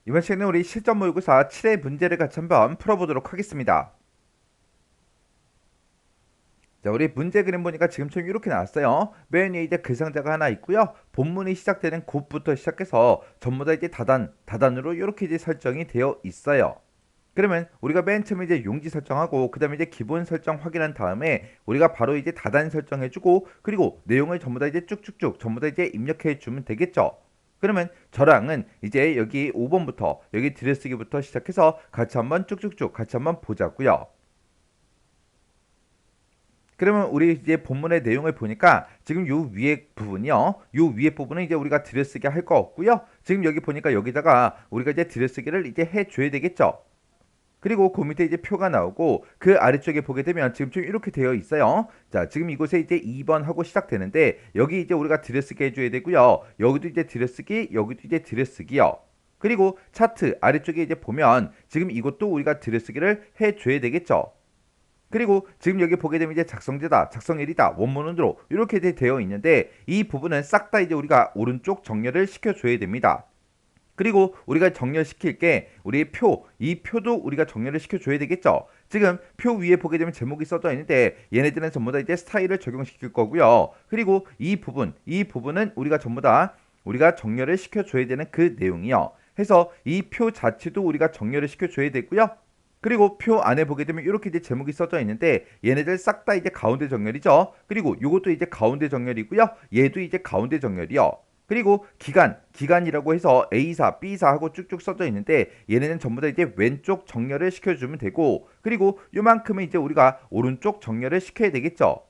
이번 시간에 우리 실전 모의고사 7의 문제를 같이 한번 풀어보도록 하겠습니다. 자, 우리 문제 그림 보니까 지금처럼 이렇게 나왔어요. 맨 위에 이제 글상자가 하나 있고요. 본문이 시작되는 곳부터 시작해서 전부 다 이제 다단으로 이렇게 이제 설정이 되어 있어요. 그러면 우리가 맨 처음에 이제 용지 설정하고 그 다음에 이제 기본 설정 확인한 다음에 우리가 바로 이제 다단 설정해주고 그리고 내용을 전부 다 이제 쭉쭉쭉 전부 다 이제 입력해주면 되겠죠. 그러면 저랑은 이제 여기 5번부터 여기 들여쓰기부터 시작해서 같이 한번 쭉쭉쭉 같이 한번 보자고요. 그러면 우리 이제 본문의 내용을 보니까 지금 요 위에 부분이요. 요 위에 부분은 이제 우리가 들여쓰기 할 거 없고요. 지금 여기 보니까 여기다가 우리가 이제 들여쓰기를 이제 해줘야 되겠죠. 그리고 그 밑에 이제 표가 나오고 그 아래쪽에 보게 되면 지금 좀 이렇게 되어 있어요. 자, 지금 이곳에 이제 2번 하고 시작되는데 여기 이제 우리가 들여쓰기 해줘야 되고요. 여기도 이제 들여쓰기, 여기도 이제 들여쓰기요. 그리고 차트 아래쪽에 이제 보면 지금 이것도 우리가 들여쓰기를 해줘야 되겠죠. 그리고 지금 여기 보게 되면 이제 작성제다, 작성일이다, 원문으로 이렇게 되어 있는데 이 부분은 싹 다 이제 우리가 오른쪽 정렬을 시켜줘야 됩니다. 그리고 우리가 정렬시킬 게 우리 이 표도 우리가 정렬을 시켜줘야 되겠죠. 지금 표 위에 보게 되면 제목이 써져 있는데 얘네들은 전부 다 이제 스타일을 적용시킬 거고요. 그리고 이 부분은 우리가 전부 다 우리가 정렬을 시켜줘야 되는 그 내용이요. 해서 이 표 자체도 우리가 정렬을 시켜줘야 되고요. 그리고 표 안에 보게 되면 이렇게 이제 제목이 써져 있는데 얘네들 싹 다 이제 가운데 정렬이죠. 그리고 이것도 이제 가운데 정렬이고요. 얘도 이제 가운데 정렬이요. 그리고 기간이라고 해서 A사, B사 하고 쭉쭉 써져 있는데 얘네는 전부 다 이제 왼쪽 정렬을 시켜주면 되고 그리고 요만큼은 이제 우리가 오른쪽 정렬을 시켜야 되겠죠.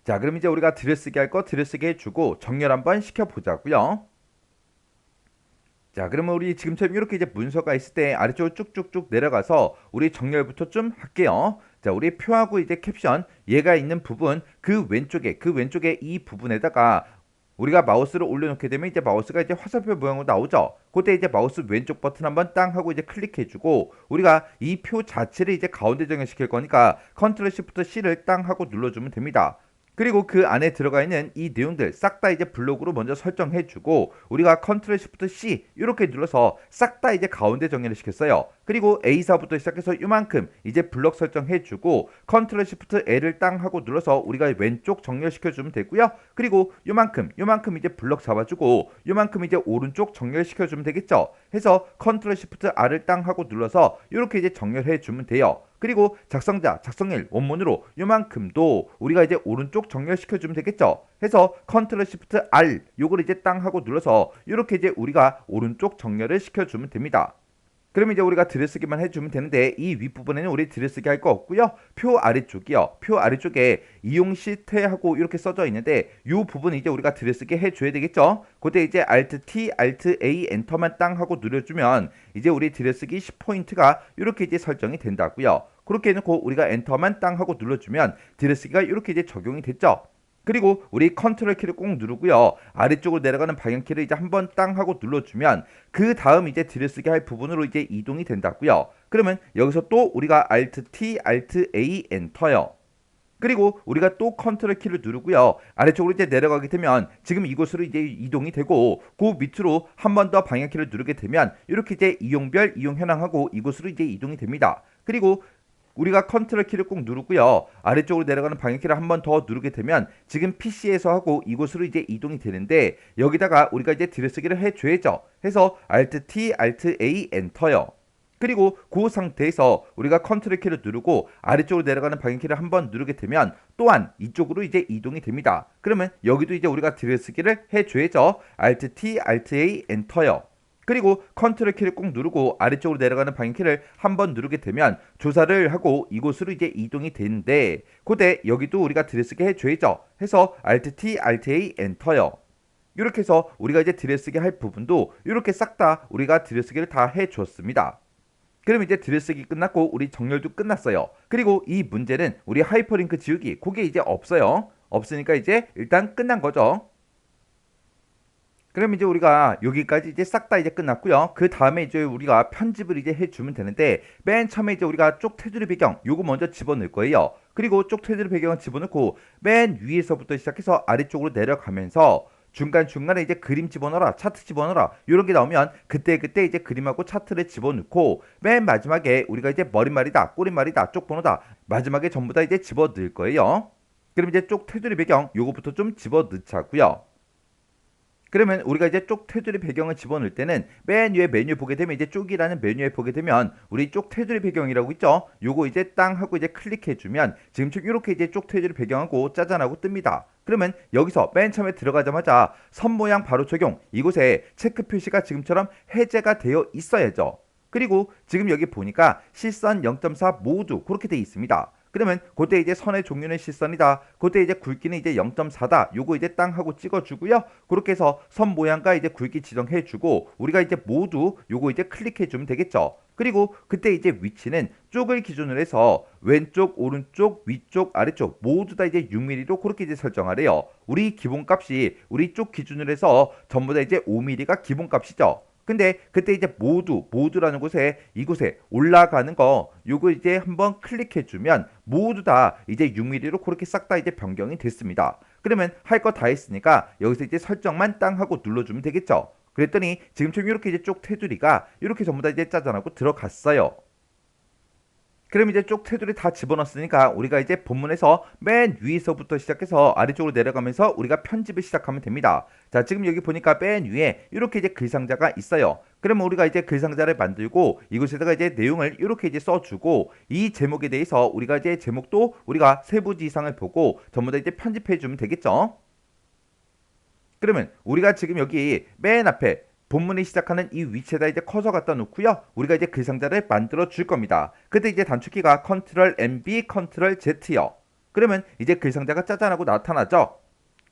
자, 그럼 이제 우리가 들여쓰기 할 거 들여쓰기 해주고 정렬 한번 시켜보자고요. 자, 그러면 우리 지금처럼 이렇게 이제 문서가 있을 때 아래쪽으로 쭉쭉쭉 내려가서 우리 정렬부터 좀 할게요. 자, 우리 표하고 이제 캡션 얘가 있는 부분 그 왼쪽에 이 부분에다가 우리가 마우스를 올려놓게 되면 이제 마우스가 이제 화살표 모양으로 나오죠. 그때 이제 마우스 왼쪽 버튼 한번 땅 하고 이제 클릭해주고 우리가 이 표 자체를 이제 가운데 정렬시킬 거니까 컨트롤 시프트 C를 땅 하고 눌러주면 됩니다. 그리고 그 안에 들어가 있는 이 내용들 싹 다 이제 블록으로 먼저 설정해주고 우리가 컨트롤 시프트 C 이렇게 눌러서 싹 다 이제 가운데 정렬을 시켰어요. 그리고 A사부터 시작해서 이만큼 이제 블록 설정해주고 컨트롤 시프트 L을 땅 하고 눌러서 우리가 왼쪽 정렬시켜주면 되고요. 그리고 요만큼 이제 블록 잡아주고 요만큼 이제 오른쪽 정렬시켜주면 되겠죠. 해서 컨트롤 시프트 R을 땅 하고 눌러서 이렇게 이제 정렬해주면 돼요. 그리고 작성일 원문으로 요만큼도 우리가 이제 오른쪽 정렬시켜주면 되겠죠. 해서 컨트롤 시프트 R 요걸 이제 땅 하고 눌러서 이렇게 이제 우리가 오른쪽 정렬을 시켜주면 됩니다. 그럼 이제 우리가 들여쓰기만 해주면 되는데 이 윗부분에는 우리 들여쓰기 할 거 없고요. 표 아래쪽이요. 표 아래쪽에 이용 시트하고 이렇게 써져 있는데 이 부분 이제 우리가 들여쓰기 해줘야 되겠죠. 그때 이제 Alt T, Alt A 엔터만 땅 하고 누려주면 이제 우리 들여쓰기 10포인트가 이렇게 이제 설정이 된다고요. 그렇게 해놓고 우리가 엔터만 땅 하고 눌러주면 들여쓰기가 이렇게 이제 적용이 됐죠. 그리고 우리 컨트롤 키를 꼭 누르고요. 아래쪽으로 내려가는 방향키를 이제 한번 땅 하고 눌러주면 그 다음 이제 들여쓰기 할 부분으로 이제 이동이 된다고요. 그러면 여기서 또 우리가 Alt T, Alt A 엔터요. 그리고 우리가 또 컨트롤 키를 누르고요. 아래쪽으로 이제 내려가게 되면 지금 이곳으로 이제 이동이 되고 그 밑으로 한 번 더 방향키를 누르게 되면 이렇게 이제 이용별, 이용 현황하고 이곳으로 이제 이동이 됩니다. 그리고 우리가 컨트롤 키를 꼭 누르고요. 아래쪽으로 내려가는 방향키를 한 번 더 누르게 되면 지금 PC에서 하고 이곳으로 이제 이동이 되는데 여기다가 우리가 이제 들여쓰기를 해줘야죠. 해서 Alt T, Alt A 엔터요. 그리고 그 상태에서 우리가 컨트롤 키를 누르고 아래쪽으로 내려가는 방향키를 한 번 누르게 되면 또한 이쪽으로 이제 이동이 됩니다. 그러면 여기도 이제 우리가 들여쓰기를 해줘야죠. Alt T, Alt A 엔터요. 그리고 컨트롤 키를 꼭 누르고 아래쪽으로 내려가는 방향키를 한번 누르게 되면 조사를 하고 이곳으로 이제 이동이 되는데 그때 여기도 우리가 들여쓰기 해줘야죠. 해서 Alt T, Alt A 엔터요. 이렇게 해서 우리가 이제 들여쓰기 할 부분도 이렇게 싹 다 우리가 들여쓰기를 다 해줬습니다. 그럼 이제 들여쓰기 끝났고 우리 정렬도 끝났어요. 그리고 이 문제는 우리 하이퍼링크 지우기 그게 이제 없어요. 없으니까 이제 일단 끝난 거죠. 그럼 이제 우리가 여기까지 이제 싹 다 이제 끝났고요. 그 다음에 이제 우리가 편집을 이제 해주면 되는데 맨 처음에 이제 우리가 쪽 테두리 배경 요거 먼저 집어넣을 거예요. 그리고 쪽 테두리 배경을 집어넣고 맨 위에서부터 시작해서 아래쪽으로 내려가면서 중간중간에 이제 그림 집어넣어라, 차트 집어넣어라 이런 게 나오면 그때그때 이제 그림하고 차트를 집어넣고 맨 마지막에 우리가 이제 머릿말이다, 꼬릿말이다, 쪽번호다 마지막에 전부 다 이제 집어넣을 거예요. 그럼 이제 쪽 테두리 배경 요거부터 좀 집어넣자고요. 그러면 우리가 이제 쪽 테두리 배경을 집어넣을 때는 맨 위에 메뉴 보게 되면 이제 쪽이라는 메뉴에 보게 되면 우리 쪽 테두리 배경이라고 있죠. 요거 이제 땅 하고 이제 클릭해 주면 지금처럼 이렇게 이제 쪽 테두리 배경하고 짜잔하고 뜹니다. 그러면 여기서 맨 처음에 들어가자마자 선 모양 바로 적용, 이곳에 체크 표시가 지금처럼 해제가 되어 있어야죠. 그리고 지금 여기 보니까 실선 0.4 모두 그렇게 되어 있습니다. 그러면 그때 이제 선의 종류는 실선이다. 그때 이제 굵기는 이제 0.4다. 요거 이제 땅 하고 찍어주고요. 그렇게 해서 선 모양과 이제 굵기 지정해주고 우리가 이제 모두 요거 이제 클릭해주면 되겠죠. 그리고 그때 이제 위치는 쪽을 기준으로 해서 왼쪽, 오른쪽, 위쪽, 아래쪽 모두 다 이제 6mm로 그렇게 이제 설정하래요. 우리 기본값이 우리 쪽 기준으로 해서 전부 다 이제 5mm가 기본값이죠. 근데 그때 이제 모두라는 곳에 이곳에 올라가는 거 요거 이제 한번 클릭해 주면 모두 다 이제 6mm로 그렇게 싹 다 이제 변경이 됐습니다. 그러면 할 거 다 했으니까 여기서 이제 설정만 땅 하고 눌러주면 되겠죠. 그랬더니 지금처럼 이렇게 이제 쪽 테두리가 이렇게 전부 다 이제 짜잔하고 들어갔어요. 그럼 이제 쪽 테두리 다 집어넣었으니까 우리가 이제 본문에서 맨 위에서부터 시작해서 아래쪽으로 내려가면서 우리가 편집을 시작하면 됩니다. 자, 지금 여기 보니까 맨 위에 이렇게 이제 글상자가 있어요. 그러면 우리가 이제 글상자를 만들고 이곳에다가 이제 내용을 이렇게 이제 써주고 이 제목에 대해서 우리가 이제 제목도 우리가 세 부지 이상을 보고 전부 다 이제 편집해 주면 되겠죠. 그러면 우리가 지금 여기 맨 앞에 본문이 시작하는 이 위치에다 이제 커서 갖다 놓고요. 우리가 이제 글상자를 만들어 줄 겁니다. 그때 이제 단축키가 컨트롤 MB, 컨트롤 Z요. 그러면 이제 글상자가 짜잔하고 나타나죠.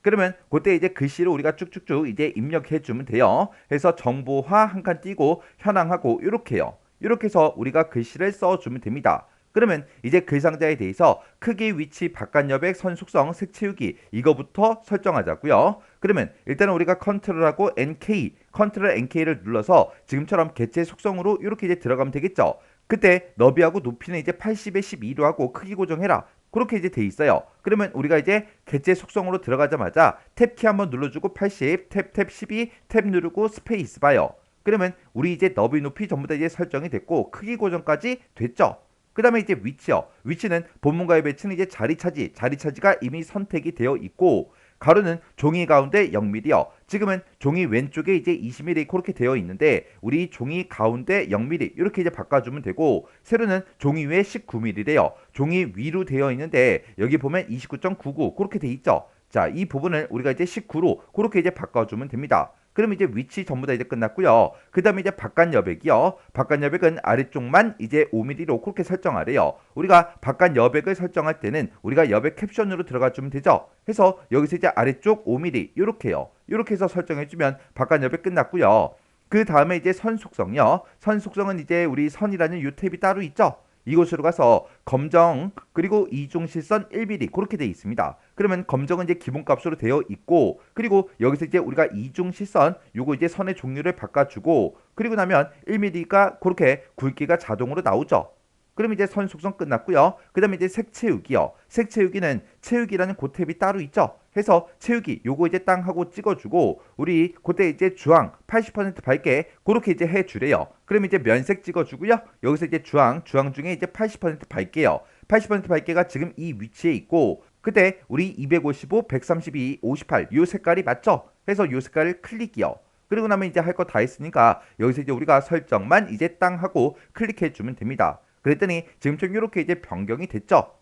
그러면 그때 이제 글씨를 우리가 쭉쭉쭉 이제 입력해 주면 돼요. 그래서 정보화 한 칸 띄고 현황하고 이렇게요. 이렇게 해서 우리가 글씨를 써 주면 됩니다. 그러면 이제 글상자에 대해서 크기, 위치, 바깥 여백, 선 속성, 색 채우기 이거부터 설정하자고요. 그러면 일단은 우리가 컨트롤하고 NK, 컨트롤 NK를 눌러서 지금처럼 개체 속성으로 이렇게 이제 들어가면 되겠죠. 그때 너비하고 높이는 이제 80에 12로 하고 크기 고정해라. 그렇게 이제 돼 있어요. 그러면 우리가 이제 개체 속성으로 들어가자마자 탭키 한번 눌러주고 80, 탭 12, 탭 누르고 스페이스 봐요. 그러면 우리 이제 너비 높이 전부 다 이제 설정이 됐고 크기 고정까지 됐죠. 그 다음에 이제 위치요. 위치는 본문과의 배치는 이제 자리 차지가 이미 선택이 되어 있고 가로는 종이 가운데 0mm요. 지금은 종이 왼쪽에 이제 20mm 그렇게 되어 있는데 우리 종이 가운데 0mm 이렇게 이제 바꿔주면 되고 세로는 종이 위에 19mm래요. 종이 위로 되어 있는데 여기 보면 29.99 그렇게 돼 있죠. 자, 이 부분을 우리가 이제 19로 그렇게 이제 바꿔주면 됩니다. 그럼 이제 위치 전부 다 이제 끝났고요. 그 다음에 이제 바깥 여백이요. 바깥 여백은 아래쪽만 이제 5mm로 그렇게 설정하래요. 우리가 바깥 여백을 설정할 때는 우리가 여백 캡션으로 들어가 주면 되죠. 해서 여기서 이제 아래쪽 5mm 이렇게요. 이렇게 해서 설정해주면 바깥 여백 끝났고요. 그 다음에 이제 선 속성이요. 선 속성은 이제 우리 선이라는 요 탭이 따로 있죠. 이곳으로 가서 검정 그리고 이중실선 1mm 그렇게 되어 있습니다. 그러면 검정은 이제 기본값으로 되어 있고 그리고 여기서 이제 우리가 이중실선 요거 이제 선의 종류를 바꿔주고 그리고 나면 1mm가 그렇게 굵기가 자동으로 나오죠. 그럼 이제 선 속성 끝났고요. 그 다음에 이제 색 채우기요. 색 채우기는 채우기라는 그 탭이 따로 있죠. 해서 채우기 요거 이제 땅 하고 찍어주고 우리 그때 이제 주황 80% 밝게 그렇게 이제 해주래요. 그럼 이제 면색 찍어주고요. 여기서 이제 주황 중에 이제 80% 밝게요. 80% 밝게가 지금 이 위치에 있고 그때 우리 255, 132, 58 요 색깔이 맞죠? 해서 요 색깔을 클릭이요. 그리고 나면 이제 할 거 다 했으니까 여기서 이제 우리가 설정만 이제 땅 하고 클릭해 주면 됩니다. 그랬더니 지금처럼 이렇게 이제 변경이 됐죠.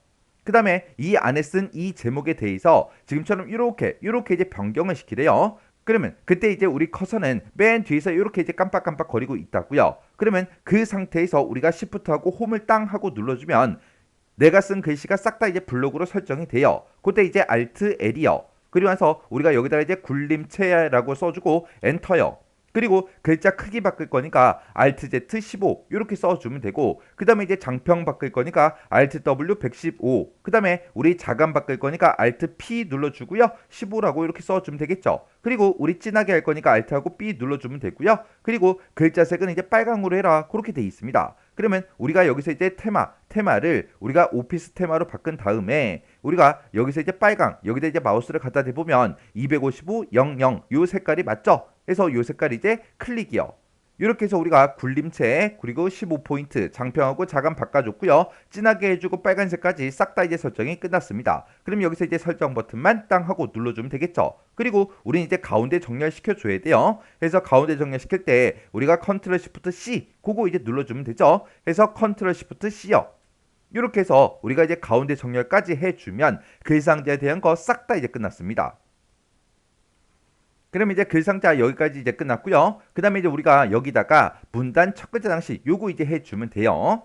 그 다음에 이 안에 쓴 이 제목에 대해서 지금처럼 이렇게 이제 변경을 시키래요. 그러면 그때 이제 우리 커서는 맨 뒤에서 이렇게 이제 깜빡깜빡 거리고 있다고요. 그러면 그 상태에서 우리가 Shift하고 홈을 땅 하고 눌러주면 내가 쓴 글씨가 싹 다 이제 블록으로 설정이 돼요. 그때 이제 Alt L이요. 그리고 나서 우리가 여기다가 이제 굴림체라고 써주고 엔터요. 그리고 글자 크기 바꿀 거니까 Alt Z 15 이렇게 써주면 되고 그 다음에 이제 장평 바꿀 거니까 Alt W 115 그 다음에 우리 자감 바꿀 거니까 Alt P 눌러주고요 15라고 이렇게 써주면 되겠죠. 그리고 우리 진하게 할 거니까 Alt하고 B 눌러주면 되고요. 그리고 글자 색은 이제 빨강으로 해라 그렇게 돼 있습니다. 그러면 우리가 여기서 이제 테마를 우리가 오피스 테마로 바꾼 다음에 우리가 여기서 이제 빨강 여기다 이제 마우스를 갖다 대보면 255, 00 요 색깔이 맞죠? 그래서 요 색깔이 이제 클릭이요. 이렇게 해서 우리가 굴림체 그리고 15포인트 장평하고 자감 바꿔줬고요. 진하게 해주고 빨간색까지 싹 다 이제 설정이 끝났습니다. 그럼 여기서 이제 설정 버튼만 땅 하고 눌러주면 되겠죠. 그리고 우리는 이제 가운데 정렬시켜 줘야 돼요. 그래서 가운데 정렬시킬 때 우리가 컨트롤 시프트 C 그거 이제 눌러주면 되죠. 그래서 컨트롤 시프트 C요. 이렇게 해서 우리가 이제 가운데 정렬까지 해주면 글상자에 대한 거 싹 다 이제 끝났습니다. 그럼 이제 글상자 여기까지 이제 끝났고요. 그 다음에 이제 우리가 여기다가 문단 첫 글자 장식 요거 이제 해주면 돼요.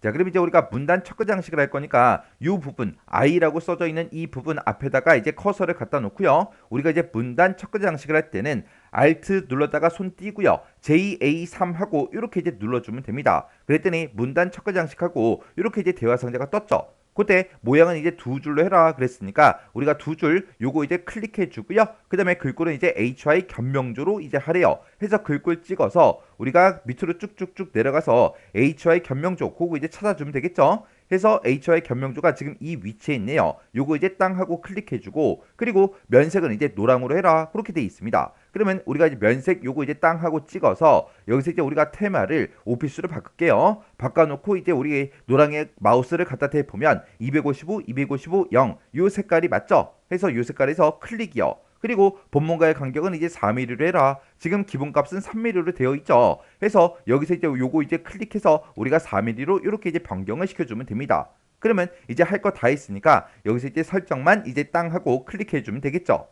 자, 그럼 이제 우리가 문단 첫 글자 장식을 할 거니까 이 부분 I라고 써져 있는 이 부분 앞에다가 이제 커서를 갖다 놓고요. 우리가 이제 문단 첫 글자 장식을 할 때는 Alt 눌렀다가 손 띄고요. JA3 하고 이렇게 이제 눌러주면 됩니다. 그랬더니 문단 첫 글자 장식하고 이렇게 이제 대화 상자가 떴죠. 그때 모양은 이제 두 줄로 해라 그랬으니까 우리가 두 줄 요거 이제 클릭해 주고요. 그 다음에 글꼴은 이제 HY 견명조로 이제 하래요. 해서 글꼴 찍어서 우리가 밑으로 쭉쭉쭉 내려가서 HY 견명조 그거 이제 찾아주면 되겠죠. 해서 HY 견명조가 지금 이 위치에 있네요. 요거 이제 땅 하고 클릭해 주고 그리고 면색은 이제 노랑으로 해라 그렇게 돼 있습니다. 그러면 우리가 이제 면색 요거 이제 땅 하고 찍어서 여기서 이제 우리가 테마를 오피스로 바꿀게요. 바꿔놓고 이제 우리 노랑의 마우스를 갖다 대보면 255, 255, 0 요 색깔이 맞죠? 해서 요 색깔에서 클릭이요. 그리고 본문과의 간격은 이제 4mm로 해라. 지금 기본값은 3mm로 되어 있죠. 해서 여기서 이제 요거 이제 클릭해서 우리가 4mm로 이렇게 이제 변경을 시켜주면 됩니다. 그러면 이제 할 거 다 했으니까 여기서 이제 설정만 이제 땅 하고 클릭해주면 되겠죠.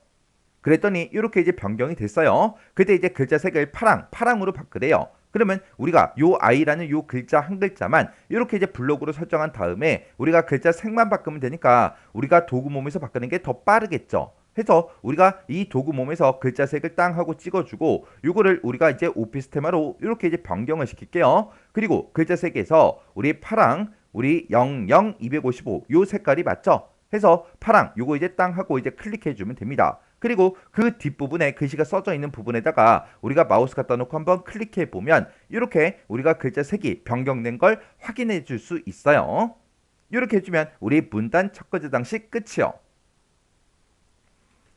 그랬더니 이렇게 이제 변경이 됐어요. 그때 이제 글자 색을 파랑으로 바꾸래요. 그러면 우리가 요 I라는 요 글자 한 글자만 이렇게 이제 블록으로 설정한 다음에 우리가 글자 색만 바꾸면 되니까 우리가 도구 몸에서 바꾸는 게 더 빠르겠죠. 해서 우리가 이 도구 몸에서 글자 색을 땅 하고 찍어주고 요거를 우리가 이제 오피스 테마로 이렇게 이제 변경을 시킬게요. 그리고 글자 색에서 우리 파랑 우리 00, 255 요 색깔이 맞죠? 해서 파랑 요거 이제 땅 하고 이제 클릭해 주면 됩니다. 그리고 그 뒷부분에 글씨가 써져 있는 부분에다가 우리가 마우스 갖다 놓고 한번 클릭해 보면 이렇게 우리가 글자 색이 변경된 걸 확인해 줄 수 있어요. 이렇게 해주면 우리 문단 첫 글자 장식 끝이요.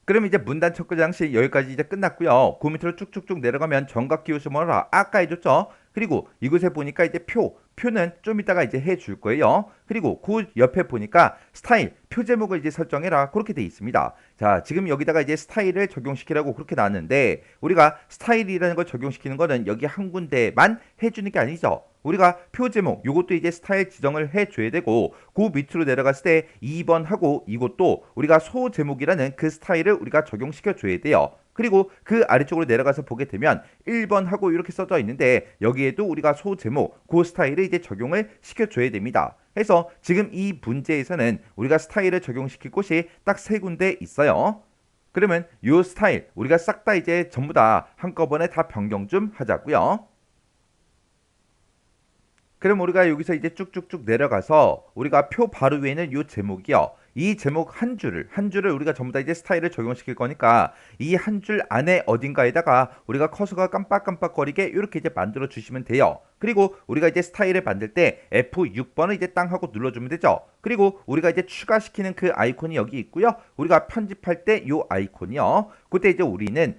그럼 이제 문단 첫 글자 장식 여기까지 이제 끝났고요. 그 밑으로 쭉쭉쭉 내려가면 정각 기호수 뭐라 아까 해줬죠. 그리고 이곳에 보니까 이제 표는 좀 이따가 이제 해줄 거예요. 그리고 그 옆에 보니까 스타일, 표 제목을 이제 설정해라 그렇게 돼 있습니다. 자, 지금 여기다가 이제 스타일을 적용시키라고 그렇게 나왔는데 우리가 스타일이라는 걸 적용시키는 거는 여기 한 군데만 해주는 게 아니죠. 우리가 표 제목 요것도 이제 스타일 지정을 해줘야 되고 그 밑으로 내려갔을 때 2번 하고 이것도 우리가 소 제목이라는 그 스타일을 우리가 적용시켜 줘야 돼요. 그리고 그 아래쪽으로 내려가서 보게 되면 1번 하고 이렇게 써져 있는데 여기에도 우리가 소 제목 그 스타일을 이제 적용을 시켜줘야 됩니다. 해서 지금 이 문제에서는 우리가 스타일을 적용시킬 곳이 딱 세 군데 있어요. 그러면 이 스타일 우리가 싹 다 이제 전부 다 한꺼번에 다 변경 좀 하자고요. 그럼 우리가 여기서 이제 쭉쭉쭉 내려가서 우리가 표 바로 위에는 이 제목이요. 이 제목 한 줄을 우리가 전부 다 이제 스타일을 적용시킬 거니까 이 한 줄 안에 어딘가에다가 우리가 커서가 깜빡깜빡거리게 이렇게 이제 만들어 주시면 돼요. 그리고 우리가 이제 스타일을 만들 때 F6번을 이제 땅 하고 눌러주면 되죠. 그리고 우리가 이제 추가시키는 그 아이콘이 여기 있고요. 우리가 편집할 때 이 아이콘이요. 그때 이제 우리는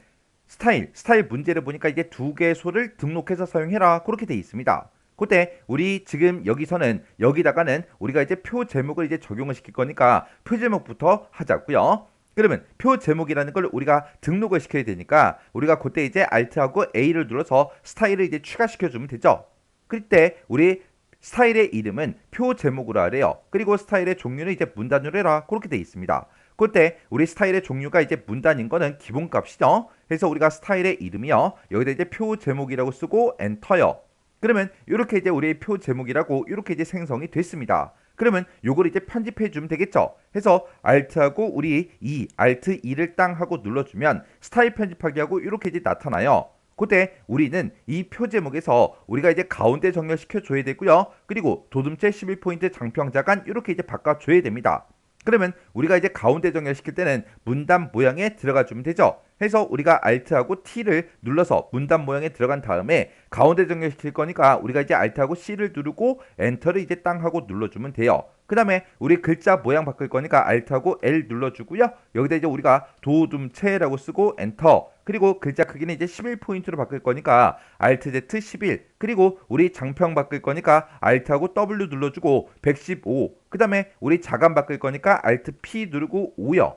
스타일 문제를 보니까 이제 두 개의 소를 등록해서 사용해라 그렇게 돼 있습니다. 그때 우리 지금 여기서는 여기다가는 우리가 이제 표 제목을 이제 적용을 시킬 거니까 표 제목부터 하자고요. 그러면 표 제목이라는 걸 우리가 등록을 시켜야 되니까 우리가 그때 이제 Alt하고 A를 눌러서 스타일을 이제 추가시켜 주면 되죠. 그때 우리 스타일의 이름은 표 제목으로 하래요. 그리고 스타일의 종류는 이제 문단으로 해라 그렇게 돼 있습니다. 그때 우리 스타일의 종류가 이제 문단인 거는 기본값이죠. 그래서 우리가 스타일의 이름이요. 여기다 이제 표 제목이라고 쓰고 엔터요. 그러면 이렇게 이제 우리의 표 제목이라고 이렇게 이제 생성이 됐습니다. 그러면 요걸 이제 편집해 주면 되겠죠. 해서 Alt하고 우리 Alt 2를 땅 하고 눌러주면 스타일 편집하기 하고 이렇게 이제 나타나요. 그때 우리는 이 표 제목에서 우리가 이제 가운데 정렬시켜 줘야 되고요. 그리고 도둠체 11포인트 장평자간 이렇게 이제 바꿔 줘야 됩니다. 그러면 우리가 이제 가운데 정렬시킬 때는 문단 모양에 들어가 주면 되죠. 해서 우리가 Alt하고 T를 눌러서 문단 모양에 들어간 다음에 가운데 정렬시킬 거니까 우리가 이제 Alt하고 C를 누르고 엔터를 이제 땅 하고 눌러주면 돼요. 그 다음에 우리 글자 모양 바꿀 거니까 Alt하고 L 눌러주고요. 여기다 이제 우리가 도둠체라고 쓰고 엔터. 그리고 글자 크기는 이제 11포인트로 바꿀 거니까 Alt Z 11. 그리고 우리 장평 바꿀 거니까 Alt하고 W 눌러주고 115. 그 다음에 우리 자간 바꿀 거니까 Alt P 누르고 5요.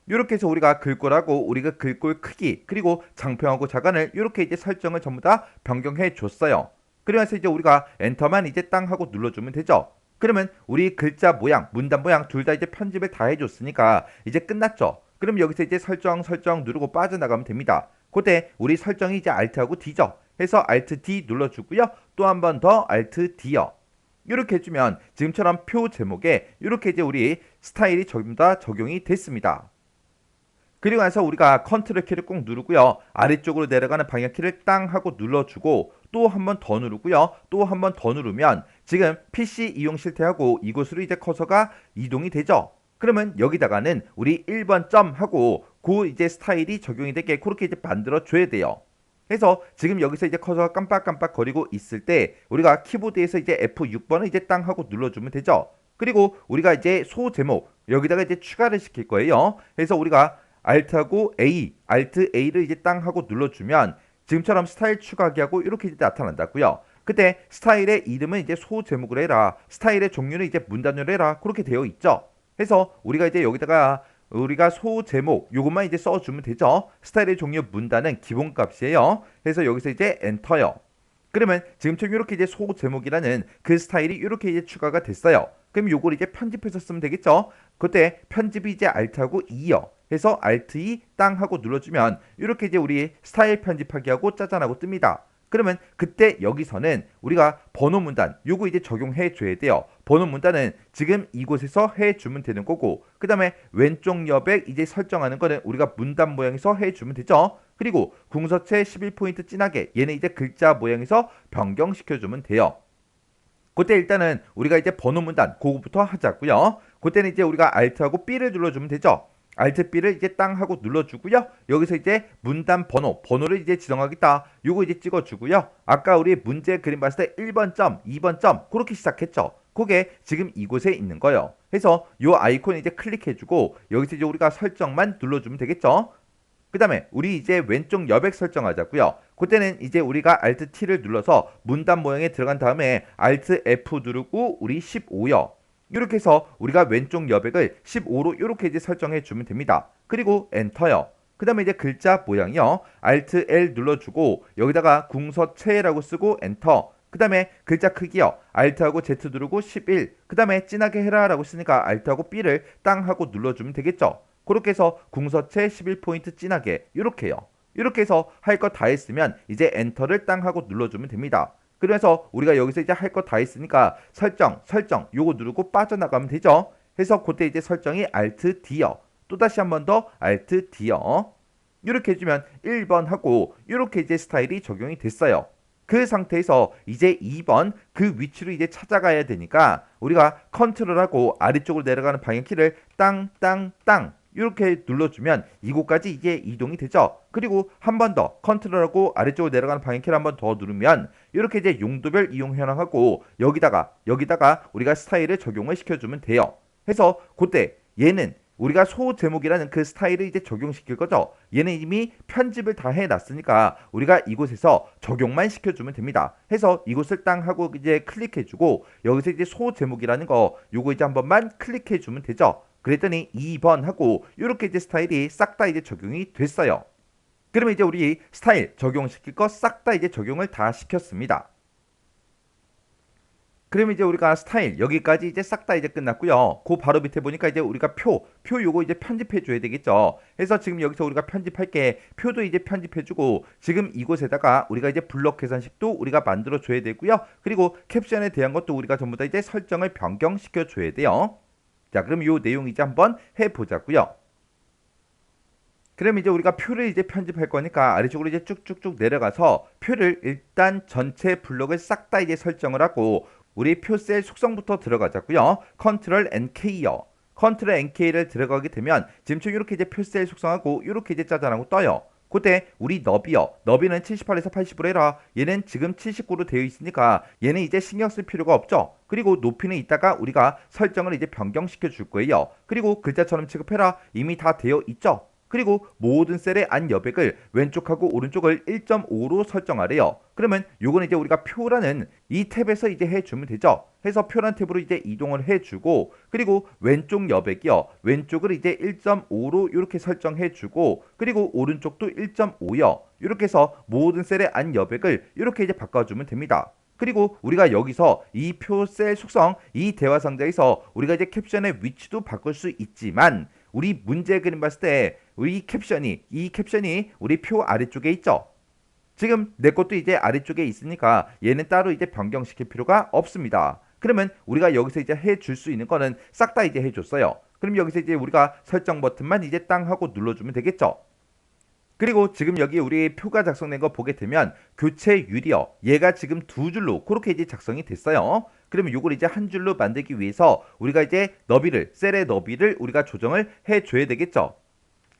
이렇게 해서 우리가 글꼴하고 우리가 글꼴 크기 그리고 장평하고 자간을 이렇게 이제 설정을 전부 다 변경해 줬어요. 그러면서 이제 우리가 엔터만 이제 땅 하고 눌러주면 되죠. 그러면 우리 글자 모양, 문단 모양 둘 다 이제 편집을 다 해줬으니까 이제 끝났죠. 그럼 여기서 이제 설정 누르고 빠져나가면 됩니다. 그때 우리 설정이 이제 Alt하고 D죠. 해서 Alt D 눌러주고요. 또 한 번 더 Alt D요. 이렇게 해주면 지금처럼 표 제목에 이렇게 이제 우리 스타일이 전부 다 적용이 됐습니다. 그리고 나서 우리가 컨트롤 키를 꼭 누르고요. 아래쪽으로 내려가는 방향키를 땅 하고 눌러주고 또 한 번 더 누르고요. 또 한 번 더 누르면 지금 PC 이용 실태하고 이곳으로 이제 커서가 이동이 되죠. 그러면 여기다가는 우리 1번 점 하고 그 이제 스타일이 적용이 되게 그렇게 이제 만들어 줘야 돼요. 그래서 지금 여기서 이제 커서가 깜빡깜빡 거리고 있을 때 우리가 키보드에서 이제 F6번을 이제 땅 하고 눌러주면 되죠. 그리고 우리가 이제 소 제목 여기다가 이제 추가를 시킬 거예요. 그래서 우리가 Alt하고 A, Alt A를 이제 땅 하고 눌러주면 지금처럼 스타일 추가하기 하고 이렇게 이제 나타난다고요. 그때 스타일의 이름은 이제 소 제목을 해라. 스타일의 종류는 이제 문단으로 해라. 그렇게 되어 있죠. 해서 우리가 이제 여기다가 우리가 소 제목 요것만 이제 써주면 되죠. 스타일의 종류 문단은 기본값이에요. 그래서 여기서 이제 엔터요. 그러면 지금처럼 이렇게 이제 소 제목이라는 그 스타일이 이렇게 이제 추가가 됐어요. 그럼 요걸 이제 편집해서 쓰면 되겠죠. 그때 편집이 이제 Alt하고 E요. 해서 Alt E 땅 하고 눌러주면 이렇게 이제 우리 스타일 편집하기 하고 짜잔하고 뜹니다. 그러면 그때 여기서는 우리가 번호 문단 요거 이제 적용해 줘야 돼요. 번호 문단은 지금 이곳에서 해주면 되는 거고 그 다음에 왼쪽 여백 이제 설정하는 거는 우리가 문단 모양에서 해주면 되죠. 그리고 궁서체 11포인트 진하게 얘는 이제 글자 모양에서 변경시켜주면 돼요. 그때 일단은 우리가 이제 번호 문단 그거부터 하자고요. 그때는 이제 우리가 Alt하고 B를 눌러주면 되죠. Alt B를 이제 땅 하고 눌러주고요. 여기서 이제 문단 번호를 이제 지정하겠다. 요거 이제 찍어주고요. 아까 우리 문제 그림 봤을 때 1번 점, 2번 점 그렇게 시작했죠. 그게 지금 이곳에 있는 거예요. 그래서 요 아이콘 이제 클릭해주고 여기서 이제 우리가 설정만 눌러주면 되겠죠. 그 다음에 우리 이제 왼쪽 여백 설정하자고요. 그때는 이제 우리가 Alt T를 눌러서 문단 모양에 들어간 다음에 Alt F 누르고 우리 15요. 이렇게 해서 우리가 왼쪽 여백을 15로 이렇게 이제 설정해 주면 됩니다. 그리고 엔터요. 그 다음에 이제 글자 모양이요. Alt L 눌러주고 여기다가 궁서체라고 쓰고 엔터. 그 다음에 글자 크기요. Alt하고 Z 누르고 11. 그 다음에 진하게 해라 라고 쓰니까 Alt하고 B를 땅 하고 눌러주면 되겠죠. 그렇게 해서 궁서체 11포인트 진하게 이렇게요. 이렇게 해서 할 거 다 했으면 이제 엔터를 땅 하고 눌러주면 됩니다. 그래서 우리가 여기서 이제 할 거 다 했으니까 설정 요거 누르고 빠져나가면 되죠. 해서 그때 이제 설정이 Alt D요. 또다시 한 번 더 Alt D요. 이렇게 해주면 1번 하고 이렇게 이제 스타일이 적용이 됐어요. 그 상태에서 이제 2번 그 위치로 이제 찾아가야 되니까 우리가 컨트롤하고 아래쪽으로 내려가는 방향키를 땅땅땅 이렇게 눌러주면 이곳까지 이게 이동이 되죠. 그리고 한 번 더 컨트롤하고 아래쪽으로 내려가는 방향키를 한 번 더 누르면 이렇게 이제 용도별 이용 현황하고 여기다가 우리가 스타일을 적용을 시켜주면 돼요. 해서 그때 얘는 우리가 소 제목이라는 그 스타일을 이제 적용시킬 거죠. 얘는 이미 편집을 다 해놨으니까 우리가 이곳에서 적용만 시켜주면 됩니다. 해서 이곳을 땅 하고 이제 클릭해주고 여기서 이제 소 제목이라는 거 요거 이제 한 번만 클릭해주면 되죠. 그랬더니 2번 하고 이렇게 이제 스타일이 싹 다 이제 적용이 됐어요. 그러면 이제 우리 스타일 적용시킬 거 싹 다 이제 적용을 다 시켰습니다. 그러면 이제 우리가 스타일 여기까지 이제 싹 다 이제 끝났고요. 그 바로 밑에 보니까 이제 우리가 표 요거 이제 편집해 줘야 되겠죠. 그래서 지금 여기서 우리가 편집할 게 표도 이제 편집해 주고 지금 이곳에다가 우리가 이제 블록 계산식도 우리가 만들어 줘야 되고요. 그리고 캡션에 대한 것도 우리가 전부 다 이제 설정을 변경시켜 줘야 돼요. 자, 그럼 요 내용 이제 한번 해 보자고요. 그럼 이제 우리가 표를 이제 편집할 거니까 아래쪽으로 이제 쭉쭉쭉 내려가서 표를 일단 전체 블록을 싹 다 이제 설정을 하고 우리 표 셀 속성부터 들어가자고요. 컨트롤 N K요. 컨트롤 NK를 들어가게 되면 지금처럼 이렇게 이제 표셀 속성하고 이렇게 이제 짜잔하고 떠요. 그때 우리 너비요. 너비는 78에서 80으로 해라. 얘는 지금 79로 되어 있으니까 얘는 이제 신경 쓸 필요가 없죠. 그리고 높이는 이따가 우리가 설정을 이제 변경시켜 줄 거예요. 그리고 글자처럼 취급해라. 이미 다 되어 있죠. 그리고 모든 셀의 안 여백을 왼쪽하고 오른쪽을 1.5로 설정하래요. 그러면 요건 이제 우리가 표라는 이 탭에서 이제 해주면 되죠. 해서 표란 탭으로 이제 이동을 해주고, 그리고 왼쪽 여백이요. 왼쪽을 이제 1.5로 이렇게 설정해주고, 그리고 오른쪽도 1.5요. 이렇게 해서 모든 셀의 안 여백을 이렇게 이제 바꿔주면 됩니다. 그리고 우리가 여기서 이 표 셀 속성, 이 대화 상자에서 우리가 이제 캡션의 위치도 바꿀 수 있지만, 우리 문제 그림 봤을 때 이 캡션이 우리 표 아래쪽에 있죠. 지금 내 것도 이제 아래쪽에 있으니까 얘는 따로 이제 변경시킬 필요가 없습니다. 그러면 우리가 여기서 이제 해줄 수 있는 거는 싹 다 이제 해줬어요. 그럼 여기서 이제 우리가 설정 버튼만 이제 땅 하고 눌러주면 되겠죠. 그리고 지금 여기 우리 표가 작성된 거 보게 되면 교체율이요. 얘가 지금 두 줄로 그렇게 이제 작성이 됐어요. 그러면 요걸 이제 한 줄로 만들기 위해서 우리가 이제 셀의 너비를 우리가 조정을 해줘야 되겠죠.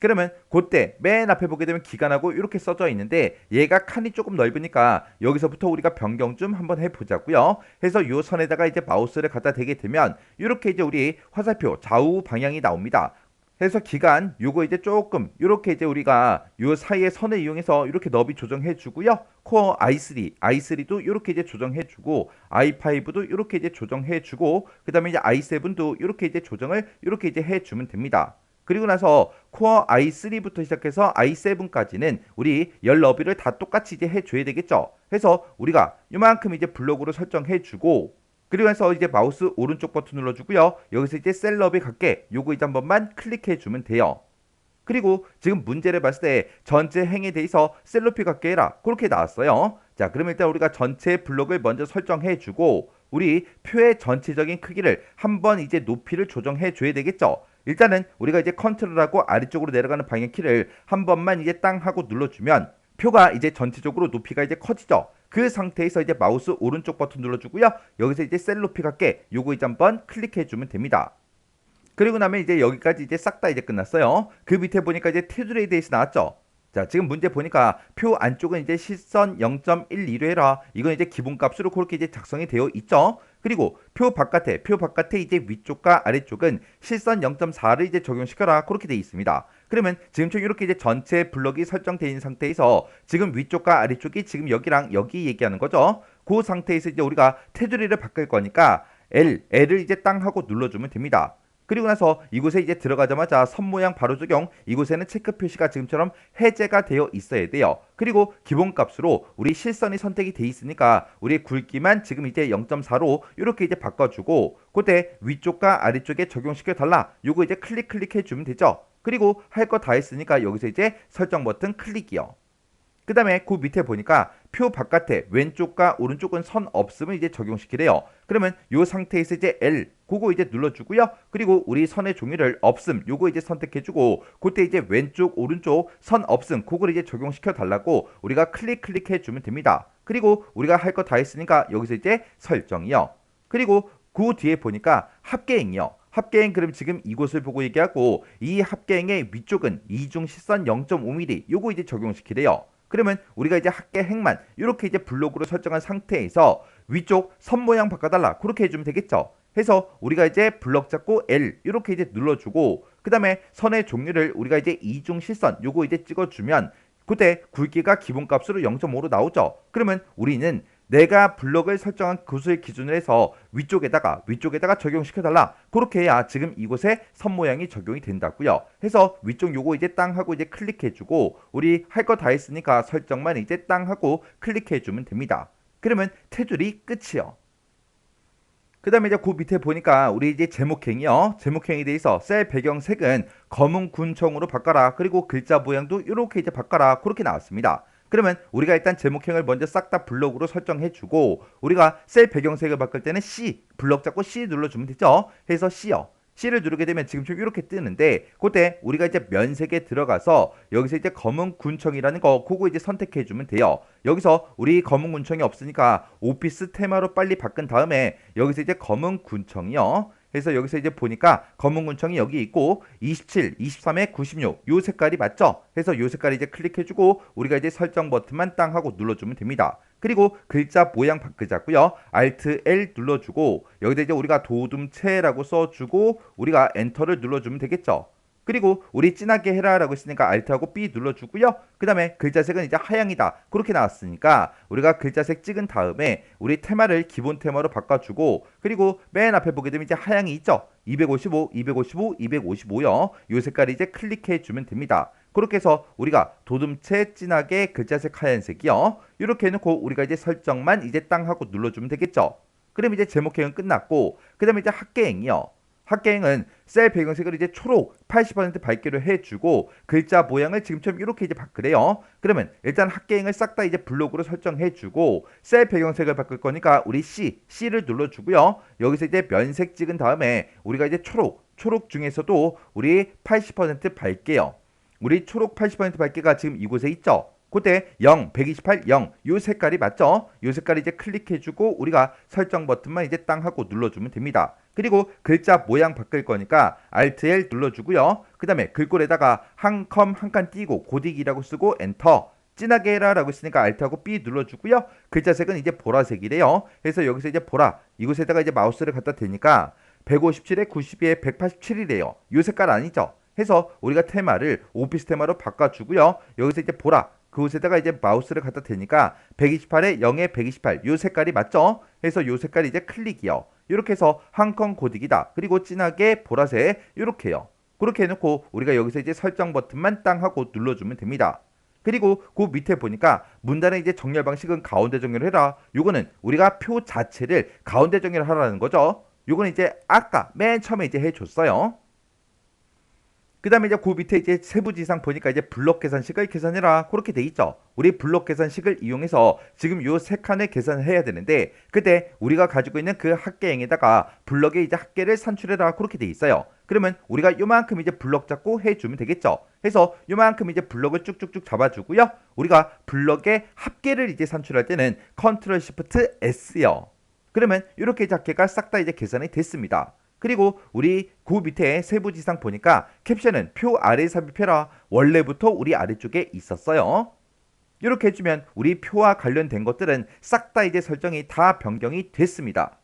그러면 그때 맨 앞에 보게 되면 기간하고 이렇게 써져 있는데 얘가 칸이 조금 넓으니까 여기서부터 우리가 변경 좀 한번 해보자고요. 해서 요 선에다가 이제 마우스를 갖다 대게 되면 이렇게 이제 우리 화살표 좌우 방향이 나옵니다. 해서 기간 요거 이제 조금 이렇게 이제 우리가 요 사이의 선을 이용해서 이렇게 너비 조정해 주고요. 코어 i3도 이렇게 이제 조정해 주고 i5도 이렇게 이제 조정해 주고 그다음에 이제 i7도 이렇게 이제 조정을 이렇게 이제 해 주면 됩니다. 그리고 나서 코어 i3부터 시작해서 i7까지는 우리 열 너비를 다 똑같이 이제 해줘야 되겠죠. 해서 우리가 이만큼 이제 블록으로 설정해 주고 그리고 나서 이제 마우스 오른쪽 버튼 눌러주고요. 여기서 이제 셀 너비 갖게 요거 이제 한 번만 클릭해 주면 돼요. 그리고 지금 문제를 봤을 때 전체 행에 대해서 셀 높이 갖게 해라. 그렇게 나왔어요. 자, 그럼 일단 우리가 전체 블록을 먼저 설정해 주고 우리 표의 전체적인 크기를 한번 이제 높이를 조정해 줘야 되겠죠. 일단은 우리가 이제 컨트롤하고 아래쪽으로 내려가는 방향키를 한 번만 이제 땅 하고 눌러주면 표가 이제 전체적으로 높이가 이제 커지죠. 그 상태에서 이제 마우스 오른쪽 버튼 눌러주고요. 여기서 이제 셀 높이 갖게 요거 이제 한번 클릭해 주면 됩니다. 그리고 나면 이제 여기까지 이제 싹 다 이제 끝났어요. 그 밑에 보니까 이제 테두리에 대해서 나왔죠. 자, 지금 문제 보니까 표 안쪽은 이제 실선 0.12로 해라. 이건 이제 기본값으로 그렇게 이제 작성이 되어 있죠. 그리고 표 바깥에 이제 위쪽과 아래쪽은 실선 0.4를 이제 적용시켜라. 그렇게 되어 있습니다. 그러면 지금처럼 이렇게 이제 전체 블럭이 설정되어 있는 상태에서 지금 위쪽과 아래쪽이 지금 여기랑 여기 얘기하는 거죠. 그 상태에서 이제 우리가 테두리를 바꿀 거니까 L을 이제 땅 하고 눌러주면 됩니다. 그리고 나서 이곳에 이제 들어가자마자 선 모양 바로 적용, 이곳에는 체크 표시가 지금처럼 해제가 되어 있어야 돼요. 그리고 기본값으로 우리 실선이 선택이 돼 있으니까 우리 굵기만 지금 이제 0.4로 이렇게 이제 바꿔주고 그때 위쪽과 아래쪽에 적용시켜 달라. 요거 이제 클릭해 주면 되죠. 그리고 할 거 다 했으니까 여기서 이제 설정 버튼 클릭이요. 그 다음에 그 밑에 보니까 표 바깥에 왼쪽과 오른쪽은 선 없음을 이제 적용시키래요. 그러면 이 상태에서 이제 L 그거 이제 눌러주고요. 그리고 우리 선의 종류를 없음 요거 이제 선택해주고 그때 이제 왼쪽 오른쪽 선 없음 그걸 이제 적용시켜 달라고 우리가 클릭해 주면 됩니다. 그리고 우리가 할 거 다 했으니까 여기서 이제 설정이요. 그리고 그 뒤에 보니까 합계행이요. 합계행 그럼 지금 이곳을 보고 얘기하고 이 합계행의 위쪽은 이중 실선 0.5mm 요거 이제 적용시키래요. 그러면 우리가 이제 합계행만 이렇게 이제 블록으로 설정한 상태에서 위쪽 선 모양 바꿔달라 그렇게 해주면 되겠죠. 해서 우리가 이제 블럭 잡고 L 이렇게 이제 눌러주고 그 다음에 선의 종류를 우리가 이제 이중 실선 요거 이제 찍어주면 그때 굵기가 기본값으로 0.5로 나오죠. 그러면 우리는 내가 블럭을 설정한 곳을 기준으로 해서 위쪽에다가 적용시켜달라. 그렇게 해야 지금 이곳에 선 모양이 적용이 된다고요. 해서 위쪽 요거 이제 땅 하고 이제 클릭해주고 우리 할 거 다 했으니까 설정만 이제 땅 하고 클릭해주면 됩니다. 그러면 테두리 끝이요. 그 다음에 이제 그 밑에 보니까 우리 이제 제목행이요. 제목행에 대해서 셀 배경색은 검은 군청으로 바꿔라. 그리고 글자 모양도 이렇게 이제 바꿔라. 그렇게 나왔습니다. 그러면 우리가 일단 제목행을 먼저 싹 다 블럭으로 설정해주고 우리가 셀 배경색을 바꿀 때는 C 블럭 잡고 C 눌러주면 되죠. 해서 C요. C를 누르게 되면 지금처럼 이렇게 뜨는데 그때 우리가 이제 면색에 들어가서 여기서 이제 검은 군청이라는 거 그거 이제 선택해 주면 돼요. 여기서 우리 검은 군청이 없으니까 오피스 테마로 빨리 바꾼 다음에 여기서 이제 검은 군청이요. 그래서 여기서 이제 보니까 검은 군청이 여기 있고 27, 23에 96 요 색깔이 맞죠? 그래서 요 색깔 이제 클릭해주고 우리가 이제 설정 버튼만 땅 하고 눌러주면 됩니다. 그리고 글자 모양 바꾸자고요. Alt L 눌러주고 여기다 이제 우리가 도둠체라고 써주고 우리가 엔터를 눌러주면 되겠죠. 그리고 우리 진하게 해라라고 했으니까 Alt하고 B 눌러주고요. 그 다음에 글자색은 이제 하향이다. 그렇게 나왔으니까 우리가 글자색 찍은 다음에 우리 테마를 기본 테마로 바꿔주고 그리고 맨 앞에 보게 되면 이제 하향이 있죠. 255, 255, 255요. 요 색깔 이제 클릭해주면 됩니다. 그렇게 해서 우리가 도둠체 진하게 글자색 하얀색이요. 이렇게 해놓고 우리가 이제 설정만 이제 땅 하고 눌러주면 되겠죠. 그럼 이제 제목행은 끝났고 그 다음에 이제 학계행이요. 학계행은 셀 배경색을 이제 초록 80% 밝기로 해주고 글자 모양을 지금처럼 이렇게 이제 바꾸래요. 그러면 일단 학계행을 싹 다 이제 블록으로 설정해주고 셀 배경색을 바꿀 거니까 우리 C를 눌러주고요. 여기서 이제 면색 찍은 다음에 우리가 이제 초록 중에서도 우리 80% 밝게요. 우리 초록 80% 밝기가 지금 이곳에 있죠. 그때 0, 128, 0, 요 색깔이 맞죠? 요 색깔 이제 클릭해주고 우리가 설정 버튼만 이제 땅 하고 눌러주면 됩니다. 그리고 글자 모양 바꿀 거니까 Alt L 눌러주고요. 그 다음에 글꼴에다가 한 컴 한 칸 띄고 고딕이라고 쓰고 엔터. 진하게 해라라고 했으니까 Alt하고 B 눌러주고요. 글자색은 이제 보라색이래요. 그래서 여기서 이제 보라 이곳에다가 이제 마우스를 갖다 대니까 157에 92에 187이래요. 요 색깔 아니죠? 해서 우리가 테마를 오피스 테마로 바꿔주고요. 여기서 이제 보라 그곳에다가 이제 마우스를 갖다 대니까 128에 0에 128 요 색깔이 맞죠? 해서 요 색깔이 이제 클릭이요. 이렇게 해서 한 건 고딕이다. 그리고 진하게 보라색 이렇게요. 그렇게 해놓고 우리가 여기서 이제 설정 버튼만 땅 하고 눌러주면 됩니다. 그리고 그 밑에 보니까 문단의 이제 정렬 방식은 가운데 정렬을 해라. 요거는 우리가 표 자체를 가운데 정렬을 하라는 거죠. 요거는 이제 아까 맨 처음에 이제 해줬어요. 그 다음에 이제 그 밑에 이제 세부지상 보니까 이제 블록 계산식을 계산해라 그렇게 돼 있죠. 우리 블록 계산식을 이용해서 지금 요 세 칸을 계산을 해야 되는데 그때 우리가 가지고 있는 그 합계행에다가 블럭에 이제 합계를 산출해라 그렇게 돼 있어요. 그러면 우리가 요만큼 이제 블럭 잡고 해주면 되겠죠. 해서 요만큼 이제 블럭을 쭉쭉쭉 잡아주고요. 우리가 블럭의 합계를 이제 산출할 때는 Ctrl Shift S요. 그러면 이렇게 이제 합계가 싹 다 이제 계산이 됐습니다. 그리고 우리 그 밑에 세부지상 보니까 캡션은 표 아래 삽입해라. 원래부터 우리 아래쪽에 있었어요. 이렇게 해주면 우리 표와 관련된 것들은 싹 다 이제 설정이 다 변경이 됐습니다.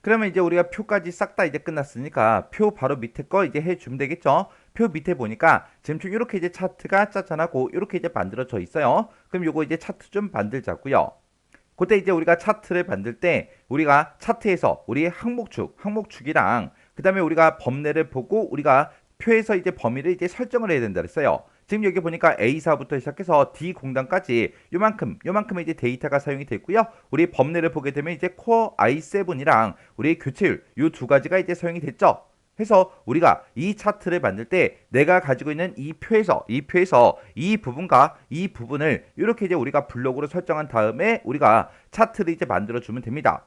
그러면 이제 우리가 표까지 싹 다 이제 끝났으니까 표 바로 밑에 거 이제 해주면 되겠죠. 표 밑에 보니까 지금 좀 이렇게 이제 차트가 짜잔하고 이렇게 이제 만들어져 있어요. 그럼 요거 이제 차트 좀 만들자고요. 그때 이제 우리가 차트를 만들 때 우리가 차트에서 우리 항목축이랑 그 다음에 우리가 범례를 보고 우리가 표에서 이제 범위를 이제 설정을 해야 된다 그랬어요. 지금 여기 보니까 A사부터 시작해서 D 공단까지 요만큼의 이제 데이터가 사용이 됐고요. 우리 범례를 보게 되면 이제 코어 i7이랑 우리 교체율 요 두 가지가 이제 사용이 됐죠. 해서 우리가 이 차트를 만들 때 내가 가지고 있는 이 표에서 이 부분과 이 부분을 이렇게 이제 우리가 블록으로 설정한 다음에 우리가 차트를 이제 만들어 주면 됩니다.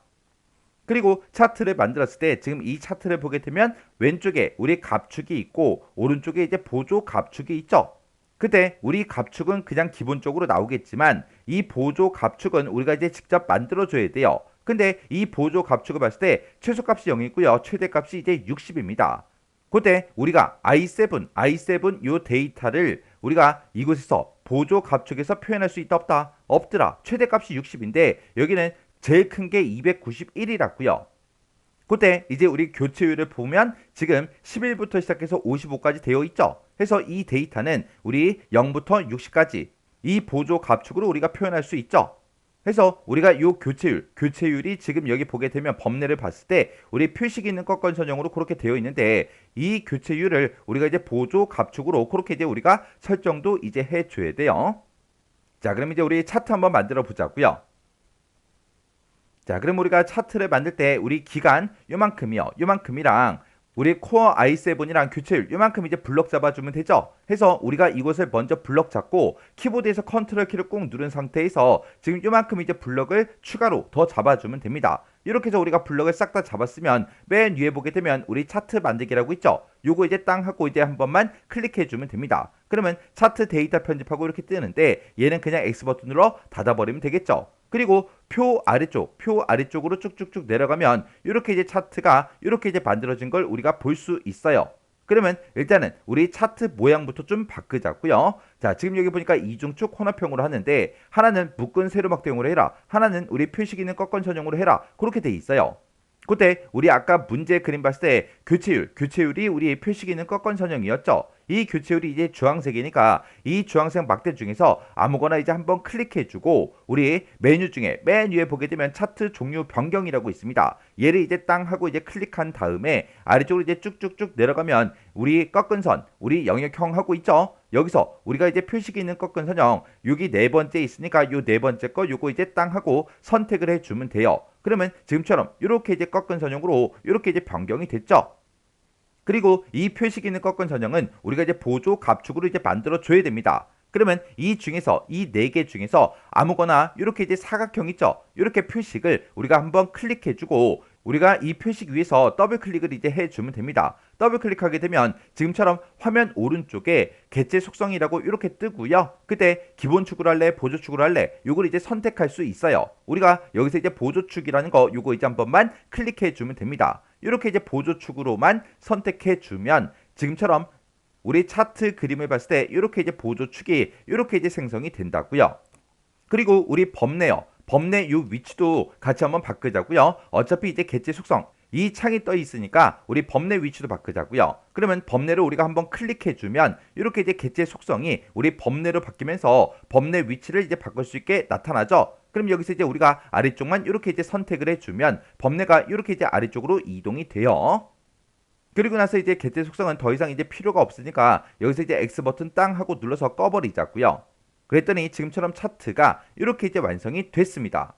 그리고 차트를 만들었을 때 지금 이 차트를 보게 되면 왼쪽에 우리 갑축이 있고 오른쪽에 이제 보조 갑축이 있죠. 그때 우리 갑축은 그냥 기본적으로 나오겠지만 이 보조 갑축은 우리가 이제 직접 만들어 줘야 돼요. 근데 이 보조 갑축을 봤을 때 최소값이 0이고요. 최대값이 이제 60입니다. 그때 우리가 i7 요 데이터를 우리가 이곳에서 보조 갑축에서 표현할 수 있다 없다? 없더라. 최대값이 60인데 여기는 제일 큰 게 291이라고요. 그때 이제 우리 교체율을 보면 지금 11부터 시작해서 55까지 되어 있죠. 해서 이 데이터는 우리 0부터 60까지 이 보조 갑축으로 우리가 표현할 수 있죠. 해서 우리가 요 교체율이 지금 여기 보게 되면 범례를 봤을 때 우리 표식이 있는 꺾은 선형으로 그렇게 되어 있는데 이 교체율을 우리가 이제 보조 갑축으로 그렇게 이제 우리가 설정도 이제 해줘야 돼요. 자, 그럼 이제 우리 차트 한번 만들어 보자고요. 자, 그럼 우리가 차트를 만들 때 우리 기간 요만큼이요. 요만큼이랑 우리 코어 i7이랑 교체율 요만큼 이제 블럭 잡아주면 되죠. 해서 우리가 이것을 먼저 블럭 잡고 키보드에서 컨트롤 키를 꾹 누른 상태에서 지금 요만큼 이제 블럭을 추가로 더 잡아주면 됩니다. 이렇게 해서 우리가 블럭을 싹 다 잡았으면 맨 위에 보게 되면 우리 차트 만들기라고 있죠. 요거 이제 땅 하고 이제 한 번만 클릭해주면 됩니다. 그러면 차트 데이터 편집하고 이렇게 뜨는데 얘는 그냥 X 버튼으로 닫아버리면 되겠죠. 그리고 표 아래쪽으로 쭉쭉쭉 내려가면 이렇게 이제 차트가 이렇게 이제 만들어진 걸 우리가 볼 수 있어요. 그러면 일단은 우리 차트 모양부터 좀 바꾸자고요. 자, 지금 여기 보니까 이중축 혼합형으로 하는데 하나는 묶은 세로막대용으로 해라. 하나는 우리 표식 있는 꺾은 선형으로 해라. 그렇게 돼 있어요. 그때 우리 아까 문제 그림 봤을 때 교체율이 우리 표식 있는 꺾은 선형이었죠. 이 교체율이 이제 주황색이니까 이 주황색 막대 중에서 아무거나 이제 한번 클릭해주고 우리 메뉴 중에 맨 위에 보게 되면 차트 종류 변경이라고 있습니다. 얘를 이제 땅 하고 이제 클릭한 다음에 아래쪽으로 이제 쭉쭉쭉 내려가면 우리 꺾은 선, 우리 영역형 하고 있죠. 여기서 우리가 이제 표식이 있는 꺾은 선형 여기 네 번째 있으니까 요 네 번째 거 요거 이제 땅 하고 선택을 해주면 돼요. 그러면 지금처럼 이렇게 이제 꺾은 선형으로 이렇게 이제 변경이 됐죠. 그리고 이 표식 있는 꺾은 선형은 우리가 이제 보조 갑축으로 이제 만들어 줘야 됩니다. 그러면 이 중에서 이 네 개 중에서 아무거나 이렇게 이제 사각형 있죠. 이렇게 표식을 우리가 한번 클릭해주고 우리가 이 표식 위에서 더블 클릭을 이제 해주면 됩니다. 더블 클릭하게 되면 지금처럼 화면 오른쪽에 개체 속성이라고 이렇게 뜨고요. 그때 기본축으로 할래, 보조축으로 할래, 요걸 이제 선택할 수 있어요. 우리가 여기서 이제 보조축이라는 거 요거 이제 한 번만 클릭해주면 됩니다. 이렇게 이제 보조축으로만 선택해주면 지금처럼 우리 차트 그림을 봤을 때 이렇게 이제 보조축이 이렇게 이제 생성이 된다고요. 그리고 우리 범내 요 위치도 같이 한번 바꾸자고요. 어차피 이제 개체 속성 이 창이 떠 있으니까 우리 범내 위치도 바꾸자고요. 그러면 범내를 우리가 한번 클릭해주면 이렇게 이제 개체 속성이 우리 범내로 바뀌면서 범내 위치를 이제 바꿀 수 있게 나타나죠. 그럼 여기서 이제 우리가 아래쪽만 이렇게 이제 선택을 해주면 범내가 이렇게 이제 아래쪽으로 이동이 돼요. 그리고 나서 이제 개체 속성은 더 이상 이제 필요가 없으니까 여기서 이제 X 버튼 땅 하고 눌러서 꺼버리자고요. 그랬더니 지금처럼 차트가 이렇게 이제 완성이 됐습니다.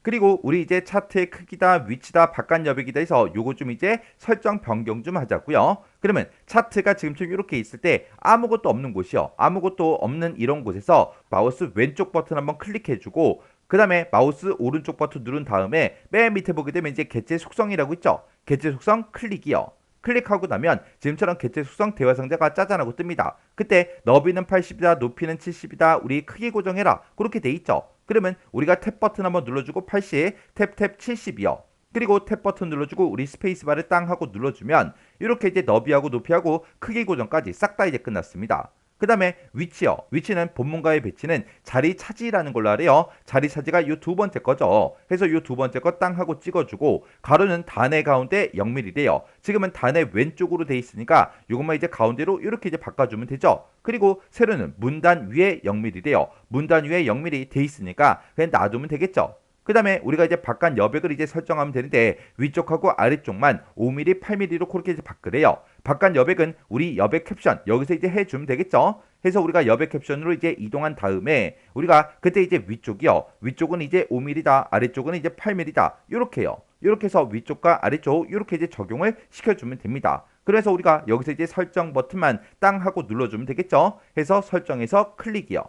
그리고 우리 이제 차트의 크기다, 위치다, 바깥 여백이다 해서 요거 좀 이제 설정 변경 좀 하자고요. 그러면 차트가 지금처럼 이렇게 있을 때 아무것도 없는 곳이요. 아무것도 없는 이런 곳에서 마우스 왼쪽 버튼 한번 클릭해주고 그 다음에 마우스 오른쪽 버튼 누른 다음에 맨 밑에 보게 되면 이제 개체 속성이라고 있죠. 개체 속성 클릭이요. 클릭하고 나면 지금처럼 개체 속성 대화 상자가 짜잔하고 뜹니다. 그때 너비는 80이다, 높이는 70이다, 우리 크기 고정해라. 그렇게 돼 있죠. 그러면 우리가 탭 버튼 한번 눌러주고 80, 탭 70이요. 그리고 탭 버튼 눌러주고 우리 스페이스바를 땅 하고 눌러주면 이렇게 이제 너비하고 높이하고 크기 고정까지 싹 다 이제 끝났습니다. 그 다음에 위치요. 위치는 본문과의 배치는 자리 차지라는 걸로 하래요. 자리 차지가 요 두 번째 거죠. 그래서 요 두 번째 거 땅 하고 찍어주고 가로는 단의 가운데 0mm래요. 지금은 단의 왼쪽으로 돼 있으니까 요것만 이제 가운데로 이렇게 이제 바꿔주면 되죠. 그리고 세로는 문단 위에 0mm래요. 문단 위에 0mm 돼 있으니까 그냥 놔두면 되겠죠. 그 다음에 우리가 이제 바깥 여백을 이제 설정하면 되는데 위쪽하고 아래쪽만 5mm, 8mm로 그렇게 이제 바꾸래요. 바깥 여백은 우리 여백 캡션 여기서 이제 해주면 되겠죠. 해서 우리가 여백 캡션으로 이제 이동한 다음에 우리가 그때 이제 위쪽이요. 위쪽은 이제 5mm다. 아래쪽은 이제 8mm다. 이렇게요. 이렇게 해서 위쪽과 아래쪽 이렇게 이제 적용을 시켜주면 됩니다. 그래서 우리가 여기서 이제 설정 버튼만 땅 하고 눌러주면 되겠죠. 해서 설정해서 클릭이요.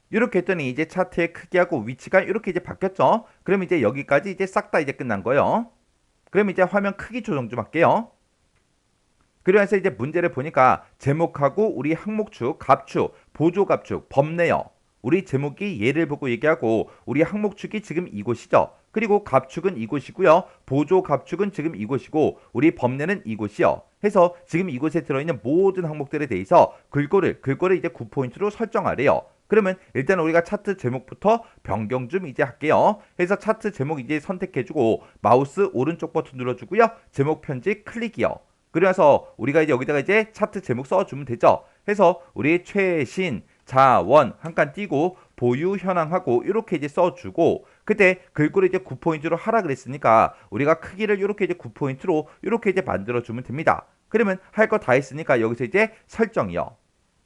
이렇게 했더니 이제 차트의 크기하고 위치가 이렇게 이제 바뀌었죠. 그럼 이제 여기까지 이제 싹 다 이제 끝난 거예요. 그럼 이제 화면 크기 조정 좀 할게요. 그래서 이제 문제를 보니까 제목하고 우리 항목축, 갑축, 보조갑축, 범내요. 우리 제목이 얘를 보고 얘기하고 우리 항목축이 지금 이곳이죠. 그리고 갑축은 이곳이고요. 보조갑축은 지금 이곳이고 우리 범내는 이곳이요. 해서 지금 이곳에 들어있는 모든 항목들에 대해서 글꼴을 이제 9포인트로 설정하래요. 그러면 일단 우리가 차트 제목부터 변경 좀 이제 할게요. 해서 차트 제목 이제 선택해주고 마우스 오른쪽 버튼 눌러주고요. 제목 편집 클릭이요. 그래서 우리가 이제 여기다가 이제 차트 제목 써주면 되죠. 해서 우리 최신 자원 한 칸 띄고 보유 현황하고 이렇게 이제 써주고 그때 글꼴을 이제 9포인트로 하라 그랬으니까 우리가 크기를 이렇게 이제 9포인트로 이렇게 이제 만들어주면 됩니다. 그러면 할 거 다 했으니까 여기서 이제 설정이요.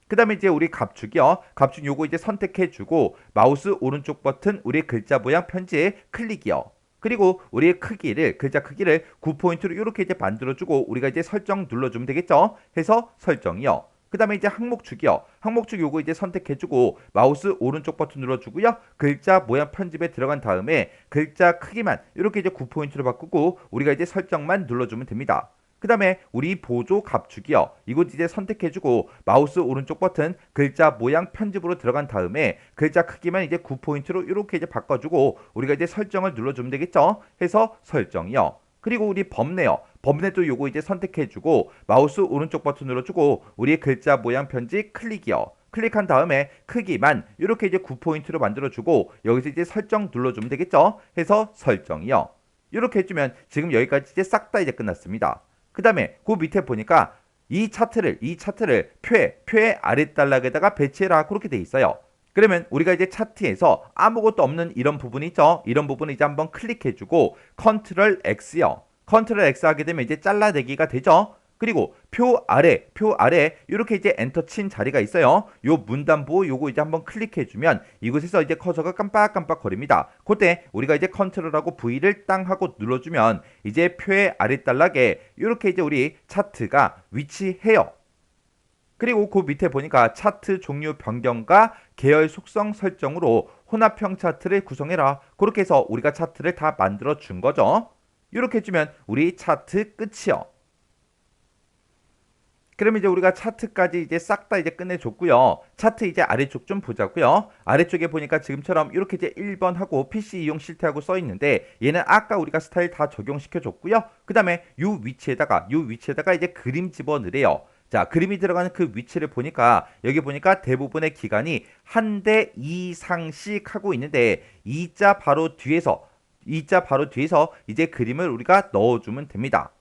그 다음에 이제 우리 갑축이요. 갑축 요거 이제 선택해주고 마우스 오른쪽 버튼 우리 글자 모양 편집 클릭이요. 그리고 우리의 크기를 글자 크기를 9포인트로 이렇게 이제 만들어주고 우리가 이제 설정 눌러주면 되겠죠. 해서 설정이요. 그 다음에 이제 항목축이요. 항목축 요거 이제 선택해주고 마우스 오른쪽 버튼 눌러주고요. 글자 모양 편집에 들어간 다음에 글자 크기만 이렇게 이제 9포인트로 바꾸고 우리가 이제 설정만 눌러주면 됩니다. 그 다음에 우리 보조 갑축이요. 이곳 이제 선택해주고 마우스 오른쪽 버튼 글자 모양 편집으로 들어간 다음에 글자 크기만 이제 9포인트로 이렇게 이제 바꿔주고 우리가 이제 설정을 눌러주면 되겠죠. 해서 설정이요. 그리고 우리 범례요. 범례도 요거 이제 선택해주고 마우스 오른쪽 버튼 눌러주고 우리 글자 모양 편집 클릭이요. 클릭한 다음에 크기만 이렇게 이제 9포인트로 만들어주고 여기서 이제 설정 눌러주면 되겠죠. 해서 설정이요. 이렇게 해주면 지금 여기까지 이제 싹 다 이제 끝났습니다. 그 다음에 그 밑에 보니까 이 차트를 표의 아랫단락에다가 배치해라 그렇게 돼 있어요. 그러면 우리가 이제 차트에서 아무것도 없는 이런 부분이 있죠. 이런 부분을 이제 한번 클릭해주고 컨트롤 X요. 컨트롤 X 하게 되면 이제 잘라내기가 되죠. 그리고 표 아래 이렇게 이제 엔터 친 자리가 있어요. 요 문단부 요거 이제 한번 클릭해주면 이곳에서 이제 커서가 깜빡깜빡 거립니다. 그때 우리가 이제 컨트롤하고 V를 땅 하고 눌러주면 이제 표의 아랫단락에 이렇게 이제 우리 차트가 위치해요. 그리고 그 밑에 보니까 차트 종류 변경과 계열 속성 설정으로 혼합형 차트를 구성해라. 그렇게 해서 우리가 차트를 다 만들어 준 거죠. 이렇게 해주면 우리 차트 끝이요. 그러면 이제 우리가 차트까지 이제 싹 다 이제 끝내줬고요. 차트 이제 아래쪽 좀 보자고요. 아래쪽에 보니까 지금처럼 이렇게 이제 1번 하고 PC 이용 실태하고 써 있는데 얘는 아까 우리가 스타일 다 적용시켜 줬고요. 그 다음에 요 위치에다가 이제 그림 집어넣으래요. 자, 그림이 들어가는 그 위치를 보니까 여기 보니까 대부분의 기간이 한 대 이상씩 하고 있는데 이자 바로 뒤에서 이제 그림을 우리가 넣어주면 됩니다.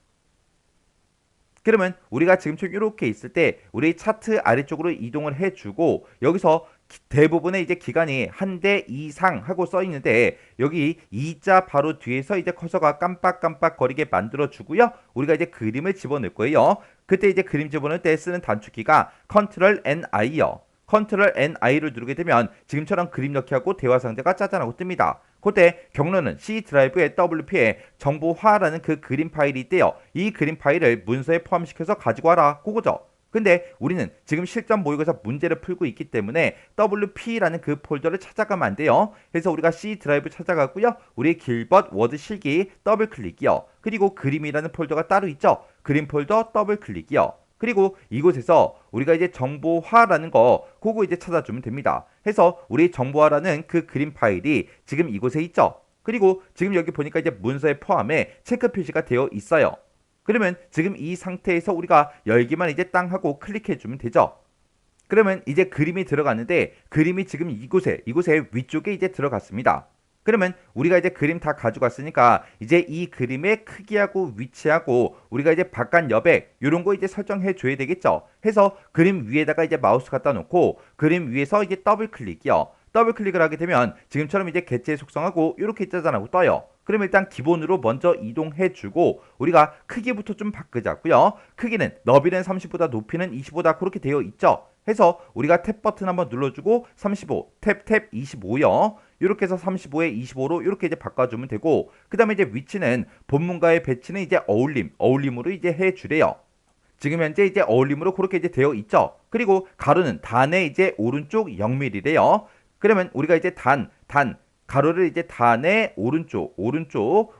그러면 우리가 지금처럼 이렇게 있을 때 우리 차트 아래쪽으로 이동을 해주고 여기서 대부분의 이제 기간이 한 대 이상 하고 써 있는데 여기 이자 바로 뒤에서 이제 커서가 깜빡깜빡 거리게 만들어 주고요. 우리가 이제 그림을 집어넣을 거예요. 그때 이제 그림 집어넣을 때 쓰는 단축키가 컨트롤 NI요. 컨트롤 NI를 누르게 되면 지금처럼 그림 넣기 하고 대화 상자가 짜잔하고 뜹니다. 그때 경로는 C 드라이브의 WP에 정보화라는 그 그림 파일이 있대요. 이 그림 파일을 문서에 포함시켜서 가지고 와라. 그거죠. 근데 우리는 지금 실전 모의고사 문제를 풀고 있기 때문에 WP라는 그 폴더를 찾아가면 안 돼요. 그래서 우리가 C 드라이브 찾아가고요. 우리 길벗 워드 실기 더블 클릭이요. 그리고 그림이라는 폴더가 따로 있죠. 그림 폴더 더블 클릭이요. 그리고 이곳에서 우리가 이제 정보화라는 거 그거 이제 찾아주면 됩니다. 해서 우리 정보화라는 그 그림 파일이 지금 이곳에 있죠. 그리고 지금 여기 보니까 이제 문서에 포함해 체크 표시가 되어 있어요. 그러면 지금 이 상태에서 우리가 열기만 이제 땅 하고 클릭해 주면 되죠. 그러면 이제 그림이 들어갔는데 그림이 지금 이곳에 위쪽에 이제 들어갔습니다. 그러면 우리가 이제 그림 다 가져갔으니까 이제 이 그림의 크기하고 위치하고 우리가 이제 바깥 여백 이런 거 이제 설정해 줘야 되겠죠. 해서 그림 위에다가 이제 마우스 갖다 놓고 그림 위에서 이제 더블 클릭이요. 더블 클릭을 하게 되면 지금처럼 이제 개체 속성하고 이렇게 짜잔하고 떠요. 그럼 일단 기본으로 먼저 이동해 주고 우리가 크기부터 좀 바꾸자고요. 크기는 너비는 30보다 높이는 25다 그렇게 되어 있죠. 해서 우리가 탭 버튼 한번 눌러주고 35, 탭 25요. 이렇게 해서 35에 25로 이렇게 이제 바꿔주면 되고 그 다음에 이제 위치는 본문과의 배치는 이제 어울림으로 이제 해주래요. 지금 현재 이제 어울림으로 그렇게 이제 되어 있죠. 그리고 가로는 단의 이제 오른쪽 0mm래요. 그러면 우리가 이제 가로를 이제 단의 오른쪽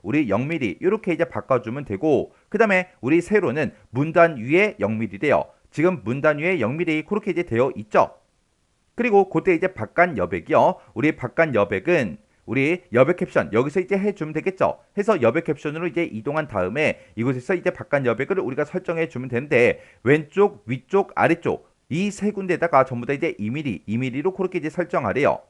우리 0mm 이렇게 이제 바꿔주면 되고 그 다음에 우리 세로는 문단 위에 0mm래요. 지금 문단 위에 0mm 그렇게 이제 되어 있죠. 그리고 그때 이제 바깥 여백이요. 우리 바깥 여백은 우리 여백 캡션 여기서 이제 해주면 되겠죠. 해서 여백 캡션으로 이제 이동한 다음에 이곳에서 이제 바깥 여백을 우리가 설정해 주면 되는데 왼쪽, 위쪽, 아래쪽 이 세 군데다가 전부 다 이제 2mm로 그렇게 이제 설정하래요.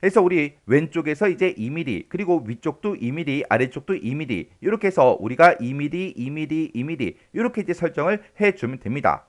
그래서 우리 왼쪽에서 이제 2mm 그리고 위쪽도 2mm 아래쪽도 2mm 이렇게 해서 우리가 2mm 이렇게 이제 설정을 해주면 됩니다.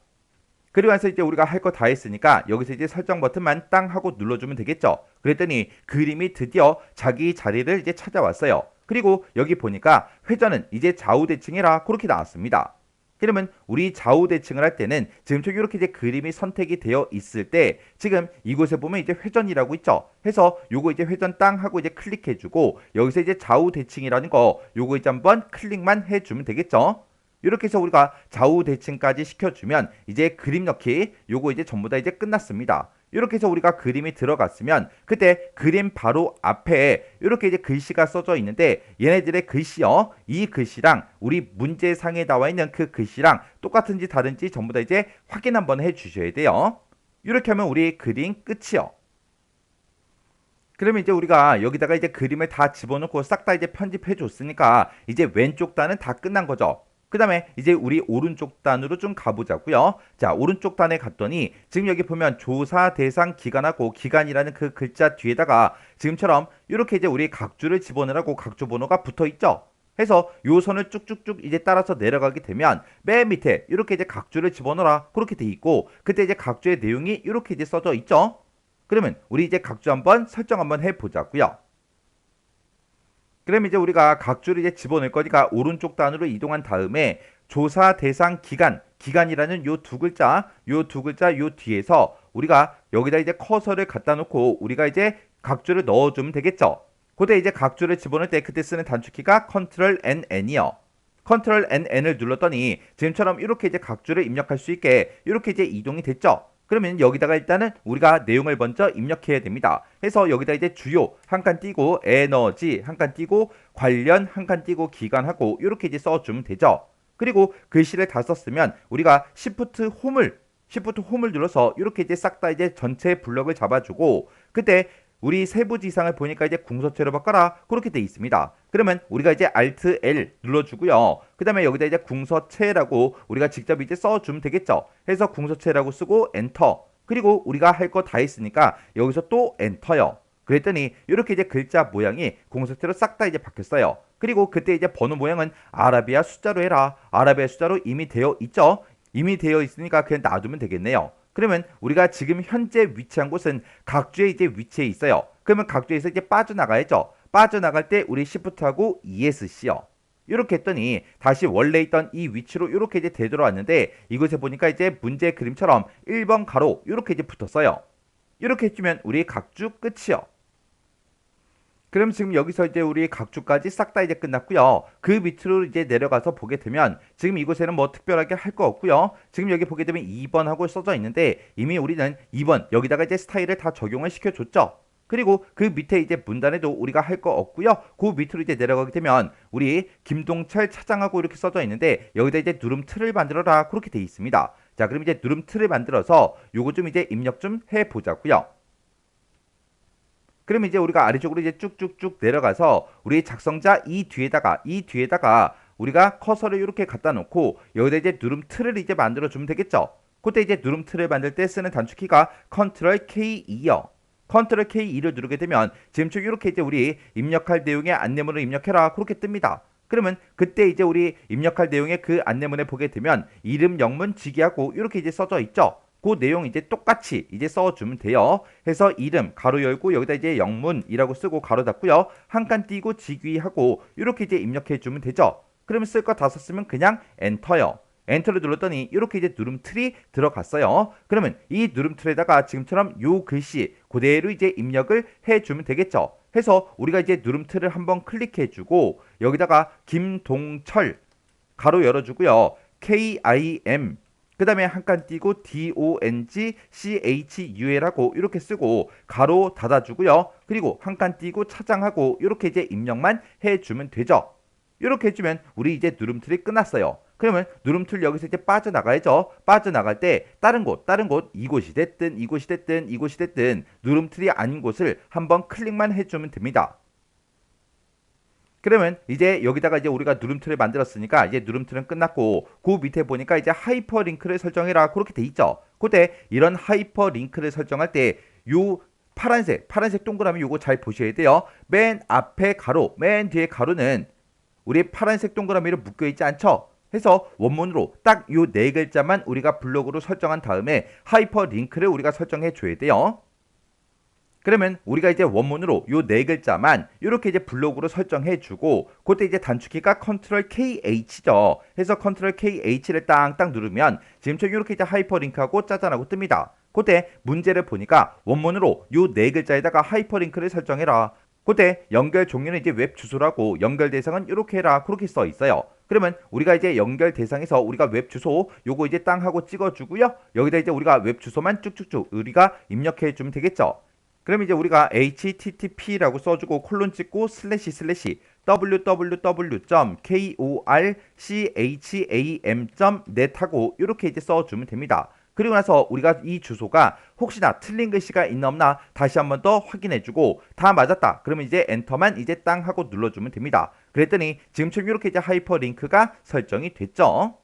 그리고 나서 이제 우리가 할 거 다 했으니까 여기서 이제 설정 버튼만 땅 하고 눌러주면 되겠죠. 그랬더니 그림이 드디어 자기 자리를 이제 찾아왔어요. 그리고 여기 보니까 회전은 이제 좌우 대칭이라 그렇게 나왔습니다. 그러면 우리 좌우 대칭을 할 때는 지금처럼 이렇게 이제 그림이 선택이 되어 있을 때 지금 이곳에 보면 이제 회전이라고 있죠. 해서 요거 이제 회전 땅 하고 이제 클릭해주고 여기서 이제 좌우 대칭이라는 거 요거 이제 한번 클릭만 해주면 되겠죠. 이렇게 해서 우리가 좌우 대칭까지 시켜주면 이제 그림 넣기 요거 이제 전부 다 이제 끝났습니다. 이렇게 해서 우리가 그림이 들어갔으면 그때 그림 바로 앞에 이렇게 이제 글씨가 써져 있는데 얘네들의 글씨요. 이 글씨랑 우리 문제상에 나와 있는 그 글씨랑 똑같은지 다른지 전부 다 이제 확인 한번 해 주셔야 돼요. 이렇게 하면 우리 그림 끝이요. 그러면 이제 우리가 여기다가 이제 그림을 다 집어넣고 싹 다 이제 편집해 줬으니까 이제 왼쪽 단은 다 끝난 거죠. 그 다음에 이제 우리 오른쪽 단으로 좀 가보자고요. 자, 오른쪽 단에 갔더니 지금 여기 보면 조사 대상 기간하고 기간이라는 그 글자 뒤에다가 지금처럼 이렇게 이제 우리 각주를 집어넣으라고 각주 번호가 붙어 있죠. 해서 요 선을 쭉쭉쭉 이제 따라서 내려가게 되면 맨 밑에 이렇게 이제 각주를 집어넣어라 그렇게 돼 있고 그때 이제 각주의 내용이 이렇게 이제 써져 있죠. 그러면 우리 이제 각주 한번 설정 한번 해보자고요. 그럼 이제 우리가 각주를 이제 집어넣을 거니까 오른쪽 단으로 이동한 다음에 조사 대상 기간, 기간이라는 요 두 글자, 요 뒤에서 우리가 여기다 이제 커서를 갖다 놓고 우리가 이제 각주를 넣어주면 되겠죠. 그때 이제 각주를 집어넣을 때 그때 쓰는 단축키가 Ctrl NN이요. Ctrl NN을 눌렀더니 지금처럼 이렇게 이제 각주를 입력할 수 있게 이렇게 이제 이동이 됐죠. 그러면 여기다가 일단은 우리가 내용을 먼저 입력해야 됩니다. 해서 여기다 이제 주요 한 칸 띄고 에너지 한 칸 띄고 관련 한 칸 띄고 기간하고 이렇게 이제 써주면 되죠. 그리고 글씨를 다 썼으면 우리가 Shift 홈을 눌러서 이렇게 이제 싹 다 이제 전체 블럭을 잡아주고 그때 우리 세부 지상을 보니까 이제 궁서체로 바꿔라 그렇게 돼 있습니다. 그러면 우리가 이제 Alt L 눌러주고요. 그 다음에 여기다 이제 궁서체라고 우리가 직접 이제 써주면 되겠죠. 해서 궁서체라고 쓰고 엔터. 그리고 우리가 할 거 다 했으니까 여기서 또 엔터요. 그랬더니 이렇게 이제 글자 모양이 궁서체로 싹 다 이제 바뀌었어요. 그리고 그때 이제 번호 모양은 아라비아 숫자로 해라. 아라비아 숫자로 이미 되어 있죠. 이미 되어 있으니까 그냥 놔두면 되겠네요. 그러면 우리가 지금 현재 위치한 곳은 각주에 이제 위치해 있어요. 그러면 각주에서 이제 빠져나가야죠. 빠져나갈 때 우리 Shift하고 ESC요. 이렇게 했더니 다시 원래 있던 이 위치로 이렇게 이제 되돌아왔는데 이곳에 보니까 이제 문제 그림처럼 1번 가로 이렇게 이제 붙었어요. 이렇게 해주면 우리 각주 끝이요. 그럼 지금 여기서 이제 우리 각주까지 싹 다 이제 끝났고요. 그 밑으로 이제 내려가서 보게 되면 지금 이곳에는 뭐 특별하게 할 거 없고요. 지금 여기 보게 되면 2번 하고 써져 있는데 이미 우리는 2번 여기다가 이제 스타일을 다 적용을 시켜줬죠. 그리고 그 밑에 이제 문단에도 우리가 할 거 없고요. 그 밑으로 이제 내려가게 되면 우리 김동철 차장하고 이렇게 써져 있는데 여기다 이제 누름 틀을 만들어라 그렇게 돼 있습니다. 자, 그럼 이제 누름 틀을 만들어서 요거 좀 이제 입력 좀 해보자고요. 그럼 이제 우리가 아래쪽으로 이제 쭉쭉쭉 내려가서 우리 작성자 이 뒤에다가 우리가 커서를 이렇게 갖다 놓고 여기다 이제 누름 틀을 이제 만들어 주면 되겠죠. 그때 이제 누름 틀을 만들 때 쓰는 단축키가 Ctrl K2요. Ctrl K2를 누르게 되면 지금처럼 이렇게 이제 우리 입력할 내용의 안내문을 입력해라 그렇게 뜹니다. 그러면 그때 이제 우리 입력할 내용의 그 안내문에 보게 되면 이름, 영문, 직위하고 이렇게 이제 써져 있죠. 그 내용 이제 똑같이 이제 써주면 돼요. 해서 이름 가로 열고 여기다 이제 영문이라고 쓰고 가로 닫고요. 한 칸 띄고 직위하고 이렇게 이제 입력해 주면 되죠. 그러면 쓸 거 다 썼으면 그냥 엔터요. 엔터를 눌렀더니 이렇게 이제 누름틀이 들어갔어요. 그러면 이 누름틀에다가 지금처럼 요 글씨 그대로 이제 입력을 해주면 되겠죠. 해서 우리가 이제 누름틀을 한번 클릭해주고 여기다가 김동철 가로 열어주고요. KIM 그 다음에 한 칸 띄고 DONGCHUL하고 이렇게 쓰고 가로 닫아주고요. 그리고 한 칸 띄고 차장하고 이렇게 이제 입력만 해주면 되죠. 이렇게 해주면 우리 이제 누름틀이 끝났어요. 그러면 누름틀 여기서 이제 빠져나가야죠. 빠져나갈 때 다른 곳 이곳이 됐든 누름틀이 아닌 곳을 한번 클릭만 해주면 됩니다. 그러면 이제 여기다가 이제 우리가 누름틀을 만들었으니까 이제 누름틀은 끝났고 그 밑에 보니까 이제 하이퍼링크를 설정해라 그렇게 돼 있죠. 그때 이런 하이퍼링크를 설정할 때 요 파란색 동그라미 요거 잘 보셔야 돼요. 맨 앞에 가로 맨 뒤에 가로는 우리 파란색 동그라미로 묶여 있지 않죠. 해서 원문으로 딱 요 네 글자만 우리가 블록으로 설정한 다음에 하이퍼링크를 우리가 설정해 줘야 돼요. 그러면 우리가 이제 원문으로 요 네 글자만 이렇게 이제 블록으로 설정해 주고 그때 이제 단축키가 Ctrl KH죠. 해서 Ctrl KH를 땅땅 누르면 지금처럼 이렇게 이제 하이퍼링크하고 짜잔하고 뜹니다. 그때 문제를 보니까 원문으로 요 네 글자에다가 하이퍼링크를 설정해라. 그때 연결 종류는 이제 웹 주소라고 연결 대상은 이렇게 해라 그렇게 써 있어요. 그러면 우리가 이제 연결 대상에서 우리가 웹 주소 요거 이제 땅 하고 찍어주고요. 여기다 이제 우리가 웹 주소만 쭉쭉쭉 우리가 입력해 주면 되겠죠. 그럼 이제 우리가 http라고 써주고 콜론 찍고 슬래시 www.korcham.net 하고 이렇게 이제 써주면 됩니다. 그리고 나서 우리가 이 주소가 혹시나 틀린 글씨가 있나 없나 다시 한번 더 확인해주고 다 맞았다. 그러면 이제 엔터만 이제 땅 하고 눌러주면 됩니다. 그랬더니 지금처럼 이렇게 이제 하이퍼링크가 설정이 됐죠.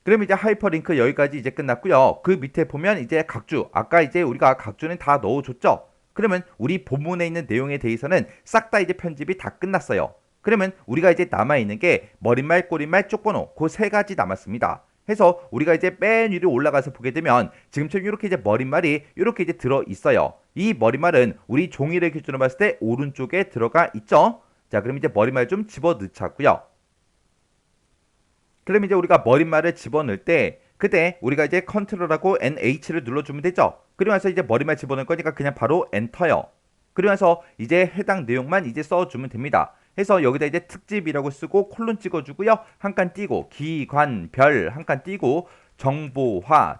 그럼 이제 하이퍼링크 여기까지 이제 끝났고요. 그 밑에 보면 이제 각주, 아까 이제 우리가 각주는 다 넣어줬죠. 그러면 우리 본문에 있는 내용에 대해서는 싹 다 이제 편집이 다 끝났어요. 그러면 우리가 이제 남아있는 게 머릿말, 꼬릿말, 쪽번호 그 세 가지 남았습니다. 해서 우리가 이제 맨 위로 올라가서 보게 되면 지금처럼 이렇게 이제 머릿말이 이렇게 이제 들어 있어요. 이 머릿말은 우리 종이를 기준으로 봤을 때 오른쪽에 들어가 있죠. 자, 그럼 이제 머릿말 좀 집어 넣자고요. 그럼 이제 우리가 머릿말을 집어넣을 때 그때 우리가 이제 컨트롤하고 NH를 눌러주면 되죠. 그리고 나서 이제 머릿말 집어넣을 거니까 그냥 바로 엔터요. 그리고 나서 이제 해당 내용만 이제 써주면 됩니다. 해서 여기다 이제 특집이라고 쓰고 콜론 찍어주고요. 한 칸 띄고 기관, 별 한 칸 띄고 정보화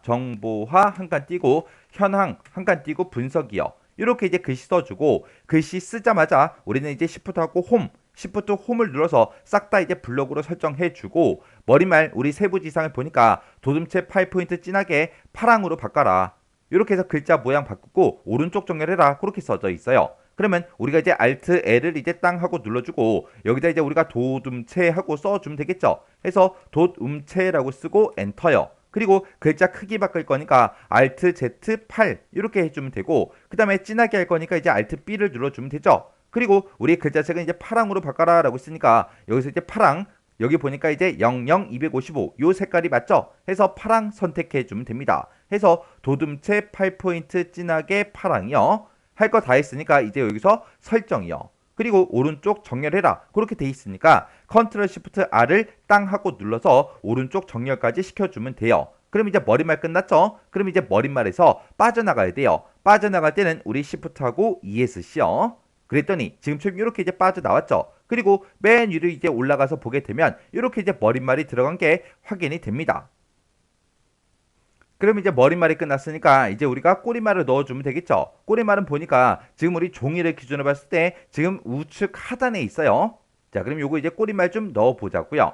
한 칸 띄고 현황 한 칸 띄고 분석이요. 이렇게 이제 글씨 써주고 글씨 쓰자마자 우리는 이제 시프트하고 홈 시프트 홈을 눌러서 싹 다 이제 블록으로 설정해주고 머릿말 우리 세부지상을 보니까 도둠체 8포인트 진하게 파랑으로 바꿔라. 이렇게 해서 글자 모양 바꾸고 오른쪽 정렬해라. 그렇게 써져 있어요. 그러면 우리가 이제 Alt L을 이제 땅 하고 눌러주고 여기다 이제 우리가 도둠체 하고 써주면 되겠죠. 해서 도둠체라고 쓰고 엔터요. 그리고 글자 크기 바꿀 거니까 Alt Z8 이렇게 해주면 되고 그 다음에 진하게 할 거니까 이제 Alt B를 눌러주면 되죠. 그리고 우리 글자색은 이제 파랑으로 바꿔라 라고 쓰니까 여기서 이제 파랑 여기 보니까 이제 00255 요 색깔이 맞죠? 해서 파랑 선택해 주면 됩니다. 해서 도둠체 8포인트 진하게 파랑이요. 할 거 다 했으니까 이제 여기서 설정이요. 그리고 오른쪽 정렬해라. 그렇게 돼 있으니까 컨트롤 시프트 R을 땅 하고 눌러서 오른쪽 정렬까지 시켜주면 돼요. 그럼 이제 머릿말 끝났죠? 그럼 이제 머릿말에서 빠져나가야 돼요. 빠져나갈 때는 우리 시프트하고 ESC요. 그랬더니 지금처럼 이렇게 이제 빠져나왔죠. 그리고 맨 위로 이제 올라가서 보게 되면 이렇게 이제 머릿말이 들어간 게 확인이 됩니다. 그럼 이제 머릿말이 끝났으니까 이제 우리가 꼬리말을 넣어주면 되겠죠. 꼬리말은 보니까 지금 우리 종이를 기준으로 봤을 때 지금 우측 하단에 있어요. 자, 그럼 요거 이제 꼬리말 좀 넣어보자고요.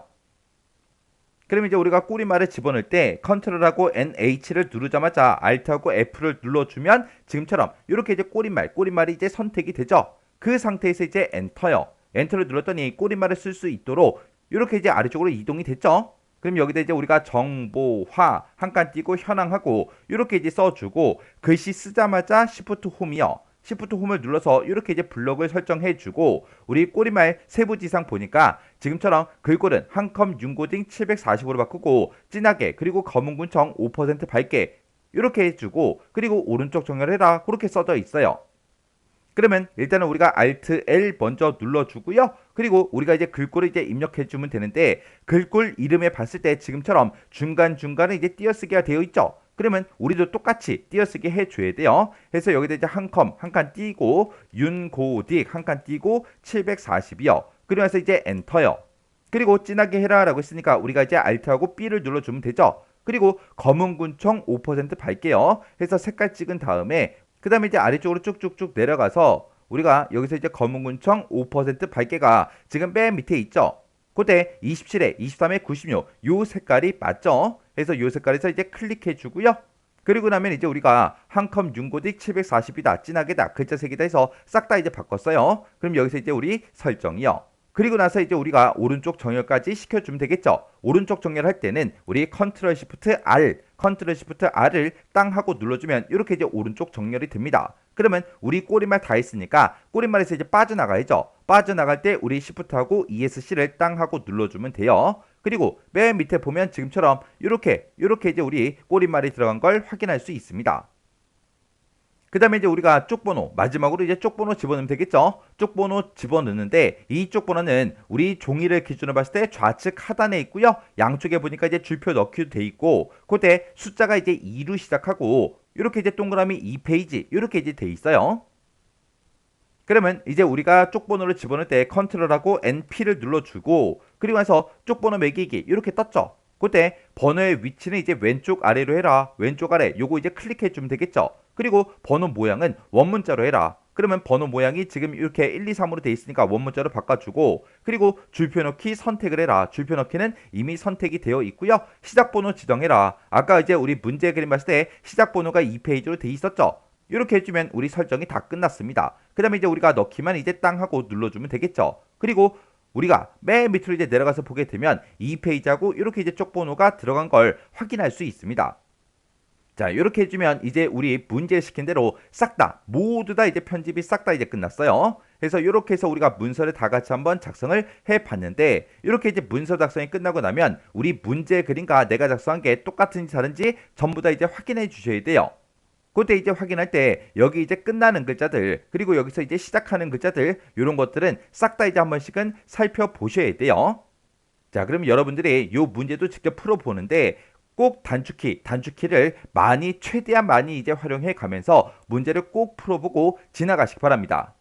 그럼 이제 우리가 꼬리말을 집어넣을 때 컨트롤하고 NH를 누르자마자 Alt하고 F를 눌러주면 지금처럼 이렇게 이제 꼬리말이 이제 선택이 되죠. 그 상태에서 이제 엔터요. 엔터를 눌렀더니 꼬리말을 쓸 수 있도록 이렇게 이제 아래쪽으로 이동이 됐죠. 그럼 여기다 이제 우리가 정보화 한 칸 띄고 현황하고 이렇게 이제 써주고 글씨 쓰자마자 시프트 홈이요. 시프트 홈을 눌러서 이렇게 이제 블럭을 설정해주고 우리 꼬리말 세부지상 보니까 지금처럼 글꼴은 한컴 윤고딩 740으로 바꾸고 진하게 그리고 검은군청 5% 밝게 이렇게 해주고 그리고 오른쪽 정렬해라 그렇게 써져 있어요. 그러면 일단은 우리가 Alt L 먼저 눌러주고요. 그리고 우리가 이제 글꼴을 이제 입력해주면 되는데 글꼴 이름에 봤을 때 지금처럼 중간중간에 이제 띄어쓰기가 되어 있죠. 그러면 우리도 똑같이 띄어쓰기 해줘야 돼요. 그래서 여기다 이제 한 칸 띄고 윤고딕 한 칸 띄고 740이요. 그리고 나서 이제 엔터요. 그리고 진하게 해라 라고 했으니까 우리가 이제 Alt하고 B를 눌러주면 되죠. 그리고 검은군청 5% 밝게요. 해서 색깔 찍은 다음에 그 다음에 이제 아래쪽으로 쭉쭉쭉 내려가서 우리가 여기서 이제 검은군청 5% 밝게가 지금 맨 밑에 있죠. 그때 27에 23에 96 요 색깔이 맞죠. 그래서 요 색깔에서 이제 클릭해 주고요. 그리고 나면 이제 우리가 한컴 윤고딕 740이다 진하게다 글자색이다 해서 싹 다 이제 바꿨어요. 그럼 여기서 이제 우리 설정이요. 그리고 나서 이제 우리가 오른쪽 정렬까지 시켜주면 되겠죠. 오른쪽 정렬할 때는 우리 컨트롤 시프트 R을 땅 하고 눌러주면 이렇게 이제 오른쪽 정렬이 됩니다. 그러면 우리 꼬리말 다 했으니까 꼬리말에서 이제 빠져나가야죠. 빠져나갈 때 우리 시프트하고 ESC를 땅 하고 눌러주면 돼요. 그리고 맨 밑에 보면 지금처럼 이렇게 이제 우리 꼬리말이 들어간 걸 확인할 수 있습니다. 그 다음에 이제 우리가 쪽번호 마지막으로 이제 쪽번호 집어넣으면 되겠죠. 쪽번호 집어넣는데 이 쪽번호는 우리 종이를 기준으로 봤을 때 좌측 하단에 있고요. 양쪽에 보니까 이제 줄표 넣기도 돼 있고 그때 숫자가 이제 2로 시작하고 이렇게 이제 동그라미 2페이지 이렇게 이제 돼 있어요. 그러면 이제 우리가 쪽번호를 집어넣을 때 컨트롤하고 NP를 눌러주고 그리고 나서 쪽번호 매기기 이렇게 떴죠. 그때 번호의 위치는 이제 왼쪽 아래로 해라. 왼쪽 아래 요거 이제 클릭해 주면 되겠죠. 그리고 번호 모양은 원문자로 해라. 그러면 번호 모양이 지금 이렇게 1, 2, 3으로 돼 있으니까 원문자로 바꿔주고, 그리고 줄표 넣기 선택을 해라. 줄표 넣기는 이미 선택이 되어 있고요. 시작 번호 지정해라. 아까 이제 우리 문제 그림 봤을 때 시작 번호가 2페이지로 돼 있었죠. 이렇게 해주면 우리 설정이 다 끝났습니다. 그 다음에 이제 우리가 넣기만 이제 땅 하고 눌러주면 되겠죠. 그리고 우리가 맨 밑으로 이제 내려가서 보게 되면 2페이지하고 이렇게 이제 쪽번호가 들어간 걸 확인할 수 있습니다. 자, 이렇게 해주면 이제 우리 문제 시킨 대로 싹 다 모두 다 이제 편집이 싹 다 이제 끝났어요. 그래서 이렇게 해서 우리가 문서를 다 같이 한번 작성을 해 봤는데, 이렇게 이제 문서 작성이 끝나고 나면 우리 문제 그림과 내가 작성한 게 똑같은지 다른지 전부 다 이제 확인해 주셔야 돼요. 그때 이제 확인할 때 여기 이제 끝나는 글자들, 그리고 여기서 이제 시작하는 글자들, 이런 것들은 싹 다 이제 한 번씩은 살펴보셔야 돼요. 자, 그럼 여러분들이 이 문제도 직접 풀어보는데 꼭 단축키를 최대한 많이 이제 활용해 가면서 문제를 꼭 풀어보고 지나가시기 바랍니다.